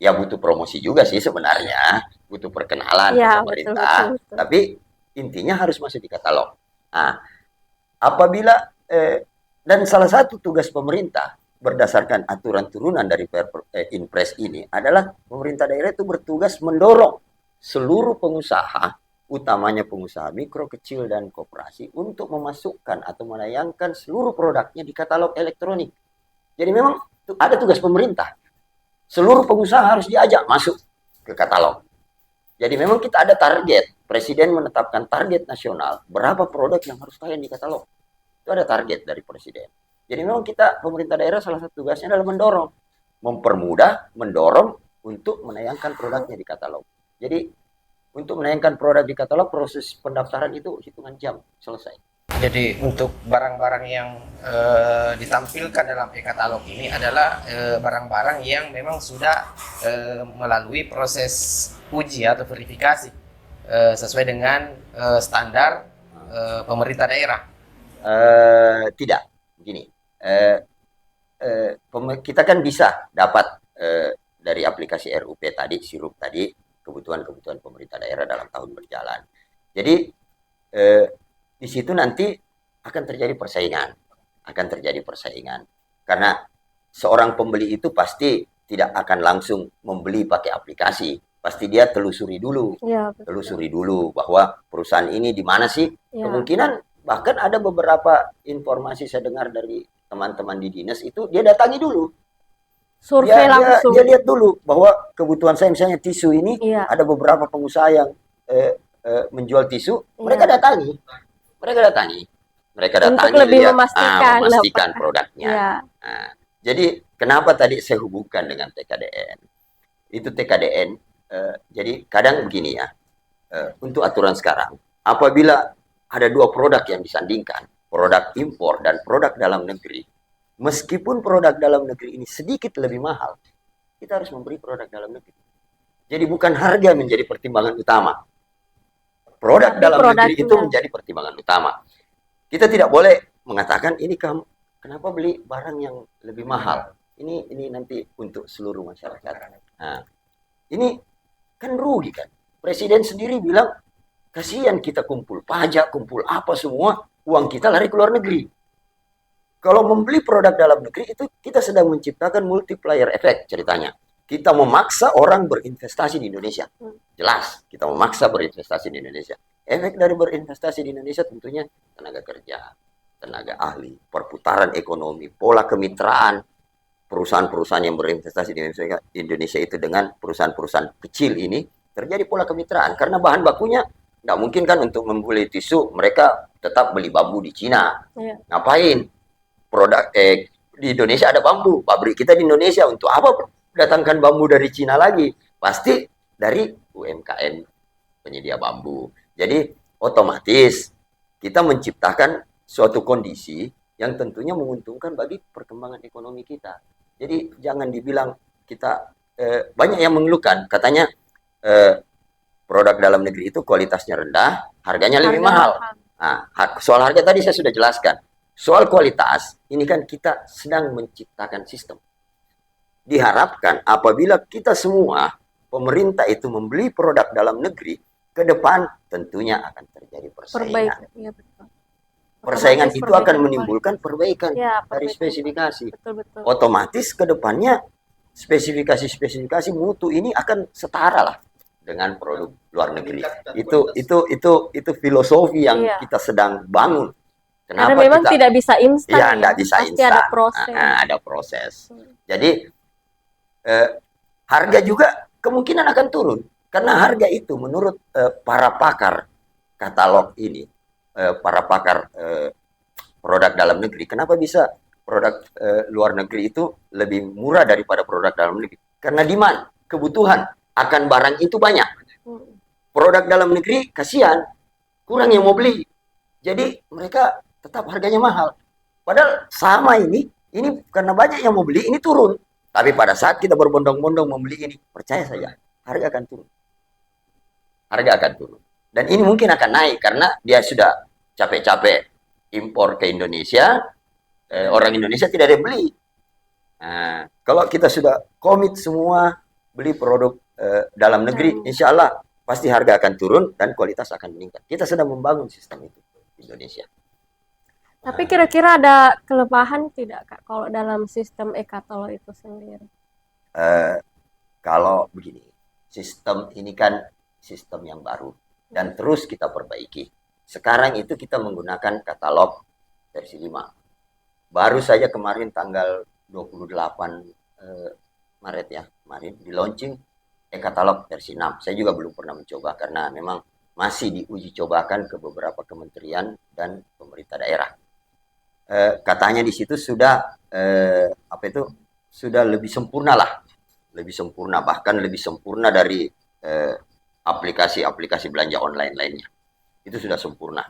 ya butuh promosi juga sih sebenarnya, butuh perkenalan ke pemerintah, betul. Tapi intinya harus masuk di katalog. Nah, apabila dan salah satu tugas pemerintah berdasarkan aturan turunan dari Inpres ini adalah pemerintah daerah itu bertugas mendorong seluruh pengusaha, utamanya pengusaha mikro, kecil, dan koperasi untuk memasukkan atau menayangkan seluruh produknya di katalog elektronik. Jadi memang ada tugas pemerintah. Seluruh pengusaha harus diajak masuk ke katalog. Jadi memang kita ada target. Presiden menetapkan target nasional berapa produk yang harus tayang di katalog. Itu ada target dari Presiden. Jadi memang kita, pemerintah daerah, salah satu tugasnya adalah mendorong, mempermudah, mendorong untuk menayangkan produknya di katalog. Jadi untuk menayangkan produk di katalog, proses pendaftaran itu hitungan jam selesai. Jadi untuk barang-barang yang ditampilkan dalam e-katalog ini adalah barang-barang yang memang sudah melalui proses uji atau verifikasi sesuai dengan standar pemerintah daerah. Tidak, begini. Kita kan bisa dapat dari aplikasi RUP tadi, Sirup tadi, kebutuhan-kebutuhan pemerintah daerah dalam tahun berjalan. Jadi di situ nanti akan terjadi persaingan, karena seorang pembeli itu pasti tidak akan langsung membeli pakai aplikasi, pasti dia telusuri dulu, bahwa perusahaan ini di mana sih, kemungkinan bahkan ada beberapa informasi saya dengar dari teman-teman di dinas itu dia datangi dulu. Survei langsung. Dia lihat dulu bahwa kebutuhan saya misalnya tisu ini ada beberapa pengusaha yang menjual tisu, mereka datangi. Untuk lebih lihat, memastikan produknya. Nah, jadi kenapa tadi saya hubungkan dengan TKDN? Itu TKDN. Jadi kadang begini ya, untuk aturan sekarang, apabila ada dua produk yang disandingkan, produk impor dan produk dalam negeri, meskipun produk dalam negeri ini sedikit lebih mahal, kita harus memberi produk dalam negeri. Jadi bukan harga menjadi pertimbangan utama. Produk dalam negeri itu menjadi pertimbangan utama. Kita tidak boleh mengatakan ini kenapa beli barang yang lebih mahal? Ini nanti untuk seluruh masyarakat. Nah, ini kan rugi kan. Presiden sendiri bilang, kasihan kita kumpul pajak, kumpul apa semua, uang kita lari ke luar negeri. Kalau membeli produk dalam negeri itu kita sedang menciptakan multiplier effect ceritanya. Kita memaksa orang berinvestasi di Indonesia. Jelas, kita memaksa berinvestasi di Indonesia. Efek dari berinvestasi di Indonesia tentunya tenaga kerja, tenaga ahli, perputaran ekonomi, pola kemitraan perusahaan-perusahaan yang berinvestasi di Indonesia itu dengan perusahaan-perusahaan kecil ini terjadi pola kemitraan karena bahan bakunya nggak mungkin kan untuk membeli tisu mereka tetap beli bambu di Cina. Ngapain? Produk di Indonesia ada bambu, pabrik kita di Indonesia untuk apa datangkan bambu dari Cina lagi? Pasti dari UMKM penyedia bambu. Jadi otomatis kita menciptakan suatu kondisi yang tentunya menguntungkan bagi perkembangan ekonomi kita. Jadi jangan dibilang kita banyak yang mengeluhkan katanya produk dalam negeri itu kualitasnya rendah, harganya lebih mahal. Nah, soal harga tadi saya sudah jelaskan. Soal kualitas, ini kan kita sedang menciptakan sistem. Diharapkan apabila kita semua, pemerintah itu membeli produk dalam negeri, ke depan tentunya akan terjadi persaingan. Ya, betul. Persaingan itu akan menimbulkan perbaikan dari spesifikasi. Betul. Otomatis ke depannya spesifikasi mutu ini akan setara lah dengan produk luar negeri. Itu filosofi yang kita sedang bangun. Kenapa karena memang tidak bisa instan. Iya, tidak bisa instan. Ada proses. Ada proses. Jadi harga juga kemungkinan akan turun karena harga itu menurut para pakar katalog ini, para pakar produk dalam negeri, kenapa bisa produk luar negeri itu lebih murah daripada produk dalam negeri? Karena demand, kebutuhan akan barang itu banyak. Produk dalam negeri kasihan, kurang yang mau beli. Jadi mereka tetap harganya mahal. Padahal sama ini karena banyak yang mau beli, ini turun. Tapi pada saat kita berbondong-bondong membeli ini, percaya saja, harga akan turun. Harga akan turun. Dan ini mungkin akan naik karena dia sudah capek-capek impor ke Indonesia, orang Indonesia tidak ada yang beli. Nah, kalau kita sudah komit semua beli produk dalam negeri, insya Allah pasti harga akan turun dan kualitas akan meningkat. Kita sedang membangun sistem itu di Indonesia. Tapi kira-kira ada kelemahan tidak Kak kalau dalam sistem e-katalog itu sendiri? Kalau begini, sistem ini kan sistem yang baru dan terus kita perbaiki. Sekarang itu kita menggunakan katalog versi 5. Baru saja kemarin tanggal 28 Maret ya, kemarin di launching e-katalog versi 6. Saya juga belum pernah mencoba karena memang masih diuji cobakan ke beberapa kementerian dan pemerintah daerah. Katanya di situ sudah sudah lebih sempurna lah, lebih sempurna, bahkan lebih sempurna dari aplikasi-aplikasi belanja online lainnya. Itu sudah sempurna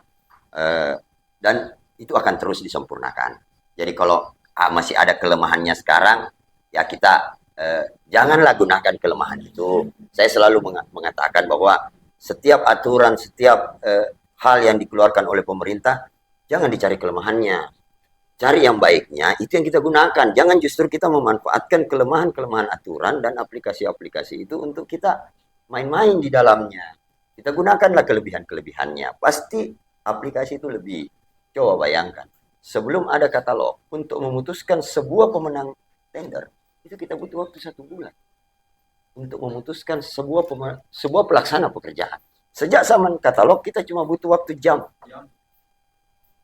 dan itu akan terus disempurnakan. Jadi kalau masih ada kelemahannya sekarang, ya kita janganlah gunakan kelemahan itu. Saya selalu mengatakan bahwa setiap aturan, setiap hal yang dikeluarkan oleh pemerintah, jangan dicari kelemahannya. Cari yang baiknya, itu yang kita gunakan. Jangan justru kita memanfaatkan kelemahan-kelemahan aturan dan aplikasi-aplikasi itu untuk kita main-main di dalamnya. Kita gunakanlah kelebihan-kelebihannya. Pasti aplikasi itu lebih. Coba bayangkan, sebelum ada katalog, untuk memutuskan sebuah pemenang tender, itu kita butuh waktu 1 bulan. Untuk memutuskan sebuah pelaksana pekerjaan. Sejak zaman katalog, kita cuma butuh waktu jam.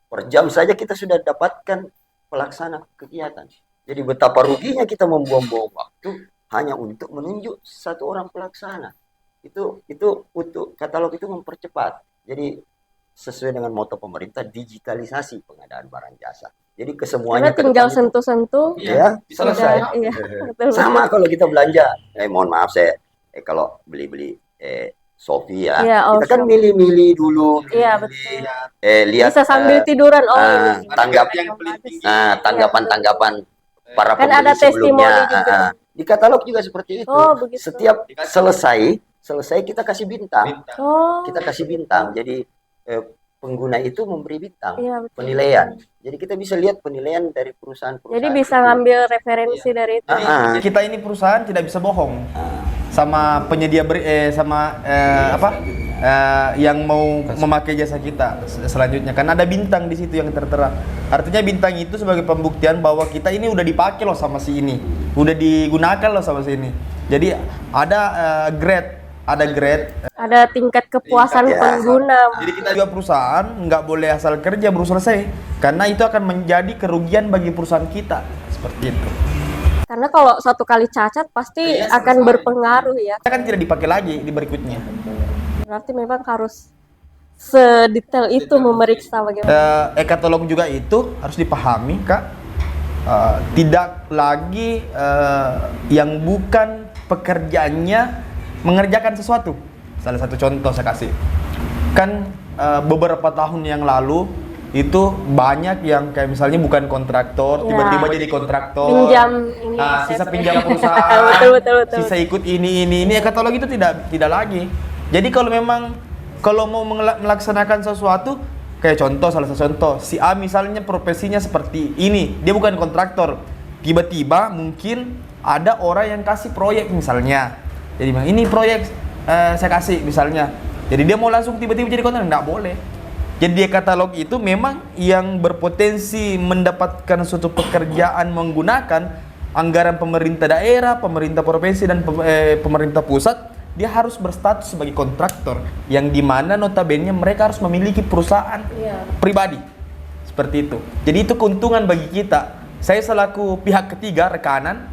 Per jam saja kita sudah dapatkan pelaksana kegiatan. Jadi betapa ruginya kita membuang-buang waktu hanya untuk menunjuk 1 orang pelaksana. Itu untuk katalog itu mempercepat. Jadi sesuai dengan moto pemerintah, digitalisasi pengadaan barang jasa. Jadi kesemuanya tinggal sentuh-sentuh ya selesai. Iya, sama kalau kita belanja. Mohon maaf saya kalau beli Shopee ya, kita kan milih-milih dulu. Iya, betul. Lihat bisa sambil tiduran tanggapan para kan pembeli ada sebelumnya. juga. Di katalog juga seperti itu. Setiap selesai kita kasih bintang. Kita kasih bintang. Jadi pengguna itu memberi bintang, Iya, betul. penilaian. Jadi kita bisa lihat penilaian dari perusahaan-perusahaan. Jadi bisa itu. ngambil referensi dari itu. Kita ini perusahaan tidak bisa bohong sama penyedia yang mau memakai jasa kita selanjutnya, karena ada bintang di situ yang tertera. Artinya bintang itu sebagai pembuktian bahwa kita ini udah dipakai loh sama si ini, udah digunakan loh sama si ini. Jadi ada grade, Ada tingkat kepuasan Tingkat, ya. pengguna. Jadi kita juga perusahaan nggak boleh asal kerja baru selesai, karena itu akan menjadi kerugian bagi perusahaan kita, seperti itu. Karena kalau satu kali cacat pasti akan berpengaruh ya. Kita kan tidak dipakai lagi di berikutnya. Berarti memang harus sedetail itu memeriksa bagaimana. E-katalog juga itu harus dipahami, Kak. Tidak lagi yang bukan pekerjaannya mengerjakan sesuatu. Salah satu contoh saya kasih. Kan beberapa tahun yang lalu itu banyak yang kayak misalnya bukan kontraktor, Ya. tiba-tiba jadi kontraktor. Pinjam ini. Sisa pinjam perusahaan. betul. Sisa ikut ini e-katalog itu tidak lagi. Jadi kalau mau melaksanakan sesuatu, kayak salah satu contoh, si A misalnya profesinya seperti ini, dia bukan kontraktor. Tiba-tiba mungkin ada orang yang kasih proyek misalnya. Jadi ini proyek saya kasih misalnya. Jadi dia mau langsung tiba-tiba jadi kontraktor, enggak boleh. Jadi di katalog itu memang yang berpotensi mendapatkan suatu pekerjaan menggunakan anggaran pemerintah daerah, pemerintah provinsi dan pemerintah pusat, dia harus berstatus sebagai kontraktor, yang dimana notabene mereka harus memiliki perusahaan pribadi, seperti itu. Jadi itu keuntungan bagi kita. Saya selaku pihak ketiga, rekanan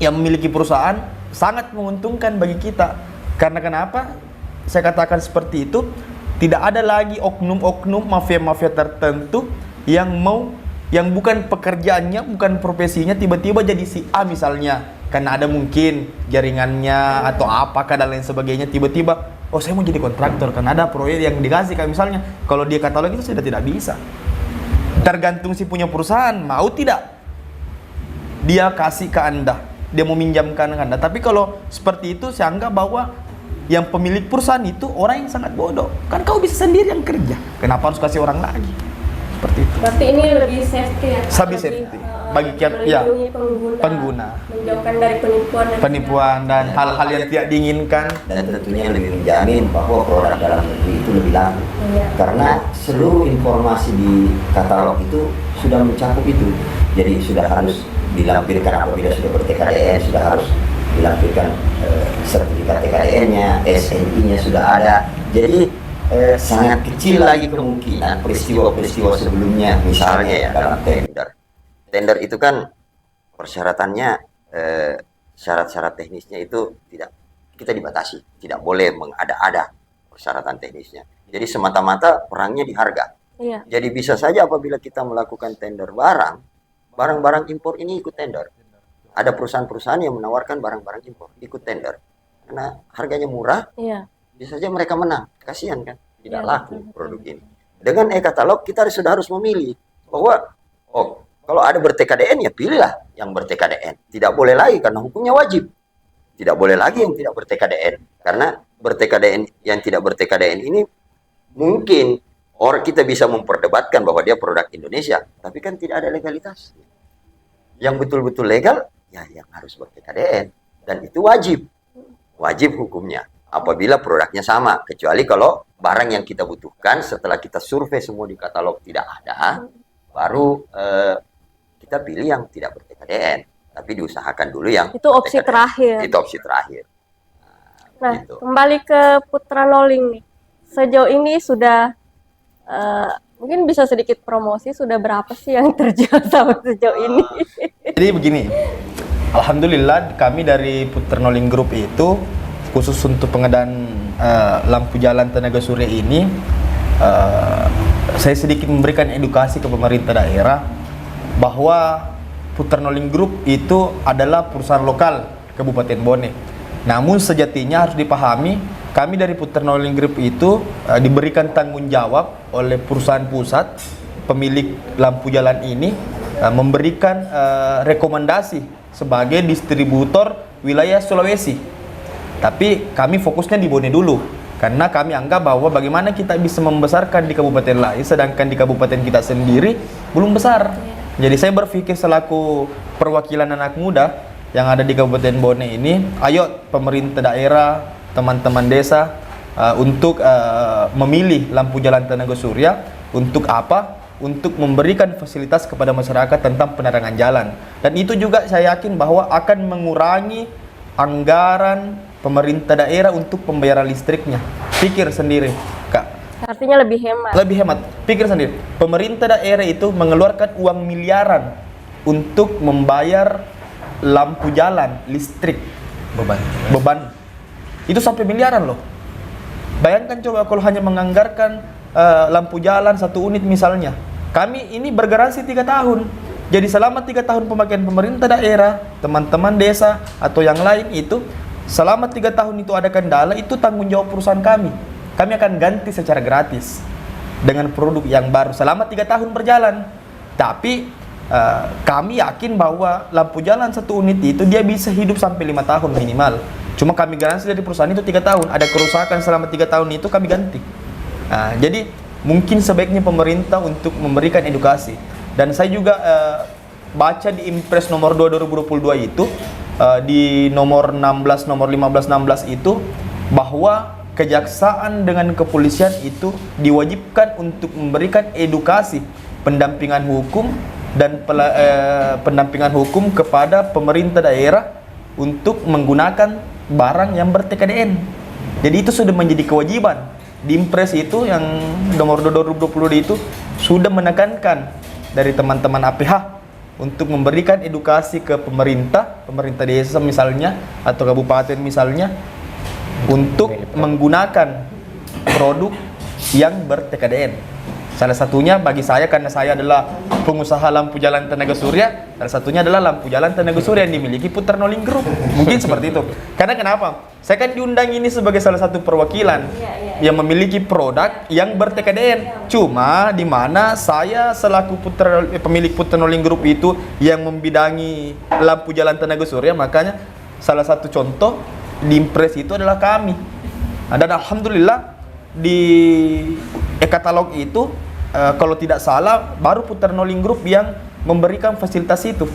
yang memiliki perusahaan, sangat menguntungkan bagi kita. Karena kenapa saya katakan seperti itu? Tidak ada lagi oknum-oknum mafia-mafia tertentu yang bukan pekerjaannya, bukan profesinya, tiba-tiba jadi si A misalnya, karena ada mungkin jaringannya atau apakah dan lain sebagainya, tiba-tiba saya mau jadi kontraktor karena ada proyek yang dikasih, kayak misalnya kalau dia katalog itu sudah tidak bisa. Tergantung si punya perusahaan mau tidak dia kasih ke Anda, dia mau minjamkan ke Anda. Tapi kalau seperti itu saya anggap bahwa yang pemilik perusahaan itu orang yang sangat bodoh. Kan kau bisa sendiri yang kerja, kenapa harus kasih orang lagi? Seperti itu. Berarti ini lebih safety ya? Lebih safety. Bagi melindungi pengguna. Menjauhkan dari Penipuan dan hal-hal yang tidak diinginkan. Dan tentunya lebih menjamin bahwa produk dalam negeri itu lebih laku. Iya. Karena seluruh informasi di katalog itu sudah mencakup itu. Jadi sudah harus dilampirkan apabila sudah ber-TKDN, sudah harus dilampirkan sertifikat TKDN-nya, SNI-nya sudah ada. Jadi sangat kecil lagi kemungkinan peristiwa-peristiwa sebelumnya, misalnya ya dalam tender. Tender itu kan persyaratannya, syarat-syarat teknisnya itu kita dibatasi, tidak boleh mengada-ada persyaratan teknisnya. Jadi semata-mata perangnya di harga. Iya. Jadi bisa saja apabila kita melakukan tender barang-barang impor ini ikut tender. Ada perusahaan-perusahaan yang menawarkan barang-barang impor ikut tender karena harganya murah. Iya. Bisa saja mereka menang. Kasihan kan, tidak Ya, laku betul. produk ini. Dengan e-katalog kita sudah harus memilih bahwa kalau ada ber-TKDN ya pilihlah yang ber-TKDN. Tidak boleh lagi karena hukumnya wajib. Tidak boleh lagi yang tidak ber-TKDN, karena ber-TKDN yang tidak ber-TKDN ini mungkin orang kita bisa memperdebatkan bahwa dia produk Indonesia, tapi kan tidak ada legalitas. Yang betul-betul legal ya yang harus ber-TKDN, dan itu wajib hukumnya apabila produknya sama, kecuali kalau barang yang kita butuhkan setelah kita survei semua di katalog tidak ada, baru kita pilih yang tidak ber-TKDN, tapi diusahakan dulu yang Itu opsi ber-TKDN. terakhir. Itu opsi terakhir. Nah, gitu. kembali ke Putra Noling nih. Sejauh ini sudah mungkin bisa sedikit promosi, sudah berapa sih yang terjual sampai sejauh ini? Jadi begini, alhamdulillah kami dari Putra Noling Group itu khusus untuk pengadaan lampu jalan tenaga surya ini, saya sedikit memberikan edukasi ke pemerintah daerah bahwa Putra Noling Group itu adalah perusahaan lokal Kabupaten Bone. Namun sejatinya harus dipahami, kami dari Putra Noling Group itu diberikan tanggung jawab oleh perusahaan pusat pemilik lampu jalan ini, memberikan rekomendasi sebagai distributor wilayah Sulawesi. Tapi kami fokusnya di Bone dulu. Karena kami anggap bahwa bagaimana kita bisa membesarkan di kabupaten lain sedangkan di kabupaten kita sendiri belum besar. Jadi saya berpikir selaku perwakilan anak muda yang ada di Kabupaten Bone ini, ayo pemerintah daerah, teman-teman desa untuk memilih lampu jalan tenaga surya untuk apa? Untuk memberikan fasilitas kepada masyarakat tentang penerangan jalan. Dan itu juga saya yakin bahwa akan mengurangi anggaran pemerintah daerah untuk pembayaran listriknya. Pikir sendiri, Kak. Artinya lebih hemat. Lebih hemat. Pikir sendiri. Pemerintah daerah itu mengeluarkan uang miliaran untuk membayar lampu jalan, listrik. Beban. Itu sampai miliaran loh. Bayangkan coba kalau hanya menganggarkan lampu jalan 1 unit misalnya. Kami ini bergaransi 3 tahun. Jadi selama 3 tahun pemakaian pemerintah daerah, teman-teman desa atau yang lain itu, selama 3 tahun itu ada kendala, itu tanggung jawab perusahaan kami. Kami akan ganti secara gratis dengan produk yang baru selama 3 tahun berjalan. Tapi kami yakin bahwa lampu jalan 1 unit itu dia bisa hidup sampai 5 tahun minimal. Cuma kami garansi dari perusahaan itu 3 tahun. Ada kerusakan selama 3 tahun itu kami ganti. Jadi mungkin sebaiknya pemerintah untuk memberikan edukasi. Dan saya juga baca di Impres nomor 2 2022 itu di nomor 16, nomor 15-16 itu bahwa kejaksaan dengan kepolisian itu diwajibkan untuk memberikan edukasi pendampingan hukum dan pendampingan hukum kepada pemerintah daerah untuk menggunakan barang yang ber-TKDN. Jadi itu sudah menjadi kewajiban. Di Impres itu yang nomor 2020 itu sudah menekankan dari teman-teman APH untuk memberikan edukasi ke pemerintah desa misalnya atau kabupaten misalnya untuk menggunakan produk yang ber-TKDN. Salah satunya bagi saya, karena saya adalah pengusaha lampu jalan tenaga surya, salah satunya adalah lampu jalan tenaga surya yang dimiliki Putra Noling Group. Mungkin seperti itu. Karena kenapa? Saya kan diundang ini sebagai salah satu perwakilan yang memiliki produk yang ber-TKDN. Cuma di mana saya selaku pemilik Putra Noling Group itu yang membidangi lampu jalan tenaga surya, makanya salah satu contoh di Impres itu adalah kami. Dan alhamdulillah di e-katalog itu kalau tidak salah baru Putra Noling Group yang memberikan fasilitas itu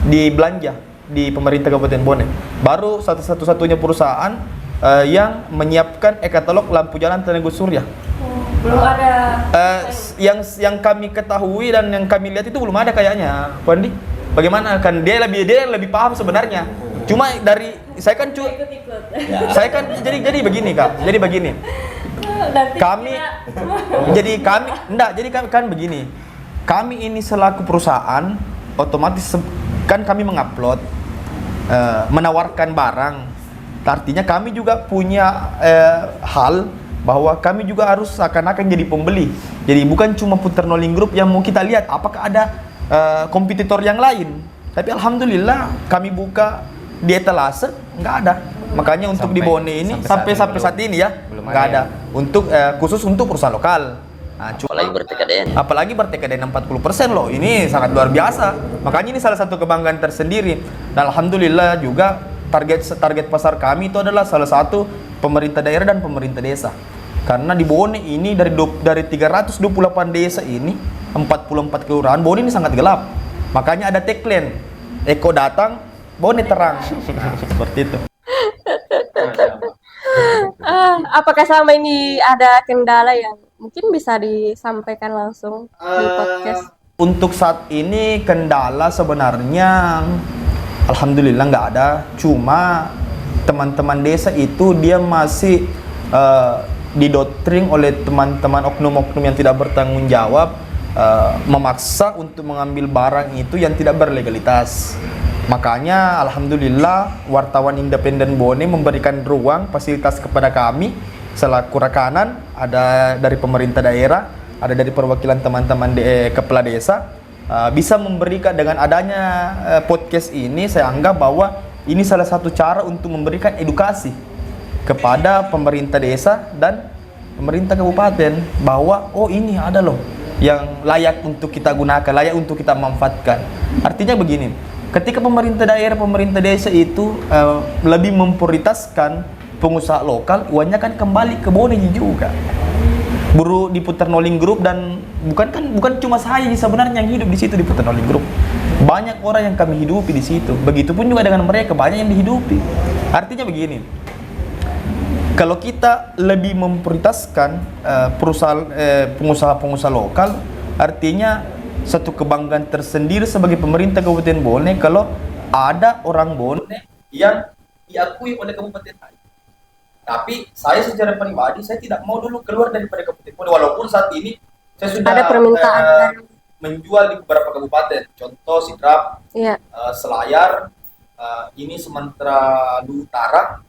di belanja di pemerintah Kabupaten Bone. Baru satu-satunya perusahaan yang menyiapkan e-katalog lampu jalan tenaga surya. Belum ada yang kami ketahui dan yang kami lihat itu belum ada kayaknya, Wandi. Bagaimana kan dia lebih paham sebenarnya. Cuma dari saya kan saya kan jadi begini Kak. Jadi begini. Kami kan begini. Kami ini selaku perusahaan otomatis kan kami mengupload menawarkan barang. Artinya kami juga punya hal bahwa kami juga harus seakan-akan jadi pembeli. Jadi bukan cuma Putra Noling Group yang mau kita lihat apakah ada kompetitor yang lain. Tapi alhamdulillah kami buka di etalase nggak ada. Makanya untuk di Bone ini sampai saat ini ya nggak ada. Untuk khusus untuk perusahaan lokal. Nah, apalagi ber-TKDN 40% loh. Ini sangat luar biasa. Makanya ini salah satu kebanggaan tersendiri. Dan alhamdulillah juga target pasar kami itu adalah salah satu pemerintah daerah dan pemerintah desa. Karena di Bone ini dari 328 desa ini 44 kelurahan, Bone ini sangat gelap. Makanya ada tagline, Eko datang, Bone terang. Nah, seperti itu. Apakah selama ini ada kendala yang mungkin bisa disampaikan langsung di podcast? Untuk saat ini kendala sebenarnya alhamdulillah nggak ada. Cuma teman-teman desa itu dia masih didoktrin oleh teman-teman oknum-oknum yang tidak bertanggung jawab, memaksa untuk mengambil barang itu yang tidak berlegalitas. Makanya alhamdulillah wartawan independen Bone memberikan ruang fasilitas kepada kami selaku rekanan, ada dari pemerintah daerah, ada dari perwakilan teman-teman kepala desa, bisa memberikan dengan adanya podcast ini. Saya anggap bahwa ini salah satu cara untuk memberikan edukasi kepada pemerintah desa dan pemerintah kabupaten bahwa oh ini ada loh yang layak untuk kita gunakan, layak untuk kita manfaatkan. Artinya begini, ketika pemerintah daerah, pemerintah desa itu lebih memprioritaskan pengusaha lokal, uangnya kan kembali ke Bone juga. Buru di Puternoling Group, dan bukan cuma saya sebenarnya yang hidup di situ di Puternoling Group. Banyak orang yang kami hidupi di situ. Begitupun juga dengan mereka, banyak yang dihidupi. Artinya begini, kalau kita lebih memprioritaskan pengusaha-pengusaha lokal, artinya satu kebanggaan tersendiri sebagai pemerintah Kabupaten Bone kalau ada orang Bone yang diakui oleh Kabupaten Hai. Tapi saya secara pribadi saya tidak mau dulu keluar daripada Kabupaten Bone, walaupun saat ini saya sudah Ada permintaan dari menjual di beberapa kabupaten, contoh Sidrap, iya. Selayar, ini Sumatera Utara,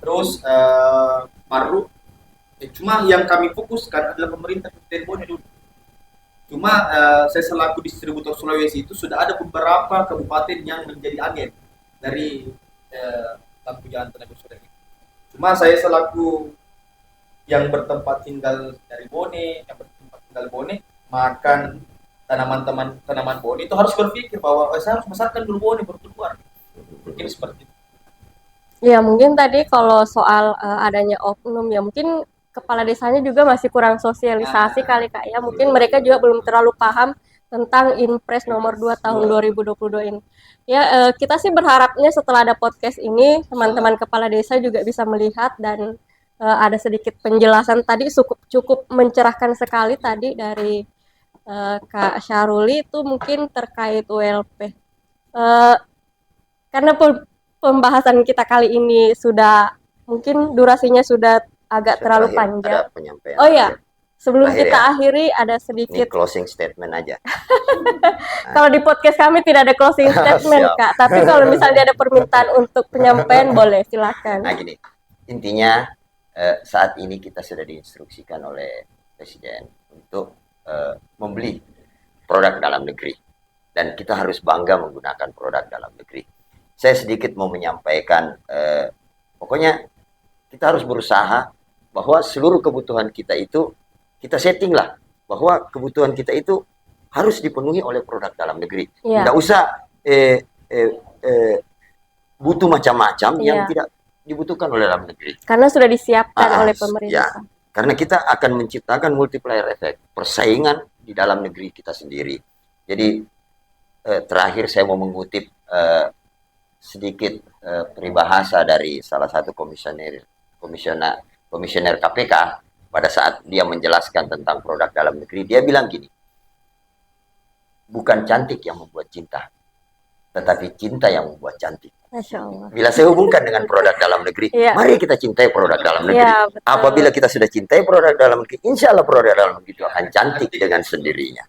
terus Maru. Cuma yang kami fokuskan adalah pemerintah Kabupaten Bone dulu. Cuma saya selaku distributor Sulawesi itu sudah ada beberapa kabupaten yang menjadi agen dari lampu jalan tenaga surya. Cuma saya selaku yang bertempat tinggal dari Bone, yang bertempat tinggal Bone, makan tanaman Bone itu harus berpikir bahwa saya harus besarkan dulu Bone baru keluar. Mungkin seperti itu. Ya, mungkin tadi kalau soal adanya oknum ya mungkin kepala desanya juga masih kurang sosialisasi kali Kak ya. Mungkin mereka juga belum terlalu paham tentang Inpres nomor 2 tahun 2022 ini. Ya, kita sih berharapnya setelah ada podcast ini teman-teman kepala desa juga bisa melihat dan ada sedikit penjelasan tadi cukup mencerahkan sekali tadi dari Kak Syaruli itu mungkin terkait ULP. Karena pembahasan kita kali ini sudah mungkin durasinya sudah agak terlalu panjang. Ada penyampaian. Oh ya, sebelum Terakhir kita ya. akhiri ada Ini sedikit. closing statement aja. Kalau di podcast kami tidak ada closing statement Siap. Kak, tapi kalau misalnya ada permintaan untuk penyampaian boleh silakan. Nah gini, intinya saat ini kita sudah diinstruksikan oleh Presiden untuk membeli produk dalam negeri. Dan kita harus bangga menggunakan produk dalam negeri. Saya sedikit mau menyampaikan, pokoknya kita harus berusaha bahwa seluruh kebutuhan kita itu, kita setting lah, bahwa kebutuhan kita itu harus dipenuhi oleh produk dalam negeri. Iya. Tidak usah butuh macam-macam yang Iya. tidak dibutuhkan oleh dalam negeri. Karena sudah disiapkan oleh Ya, pemerintah. karena kita akan menciptakan multiplier effect, persaingan di dalam negeri kita sendiri. Jadi terakhir saya mau mengutip sedikit peribahasa dari salah satu komisioner KPK pada saat dia menjelaskan tentang produk dalam negeri. Dia bilang gini, bukan cantik yang membuat cinta, tetapi cinta yang membuat cantik. Masya Allah. Bila saya hubungkan dengan produk dalam negeri, Iya. mari kita cintai produk dalam negeri. Iya, betul. Apabila kita sudah cintai produk dalam negeri, insya Allah produk dalam negeri itu akan cantik dengan sendirinya.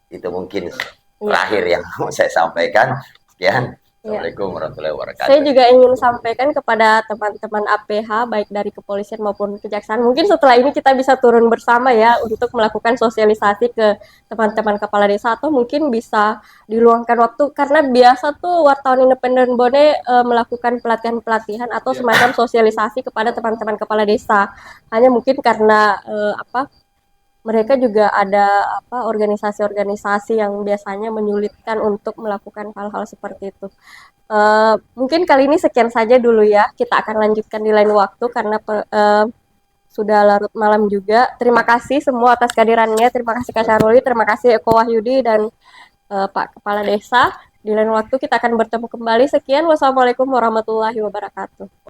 Itu mungkin terakhir yang mau saya sampaikan. Sekian. Assalamualaikum warahmatullahi wabarakatuh. Saya juga ingin sampaikan kepada teman-teman APH baik dari kepolisian maupun kejaksaan. Mungkin setelah ini kita bisa turun bersama ya untuk melakukan sosialisasi ke teman-teman kepala desa atau mungkin bisa diluangkan waktu karena biasa tuh wartawan independen Bone melakukan pelatihan-pelatihan atau semacam sosialisasi kepada teman-teman kepala desa. Hanya mungkin karena mereka juga ada organisasi-organisasi yang biasanya menyulitkan untuk melakukan hal-hal seperti itu. Mungkin kali ini sekian saja dulu ya. Kita akan lanjutkan di lain waktu karena sudah larut malam juga. Terima kasih semua atas kehadirannya. Terima kasih Kak Syaruli, terima kasih Eko Wahyudi dan Pak Kepala Desa. Di lain waktu kita akan bertemu kembali. Sekian, wassalamualaikum warahmatullahi wabarakatuh.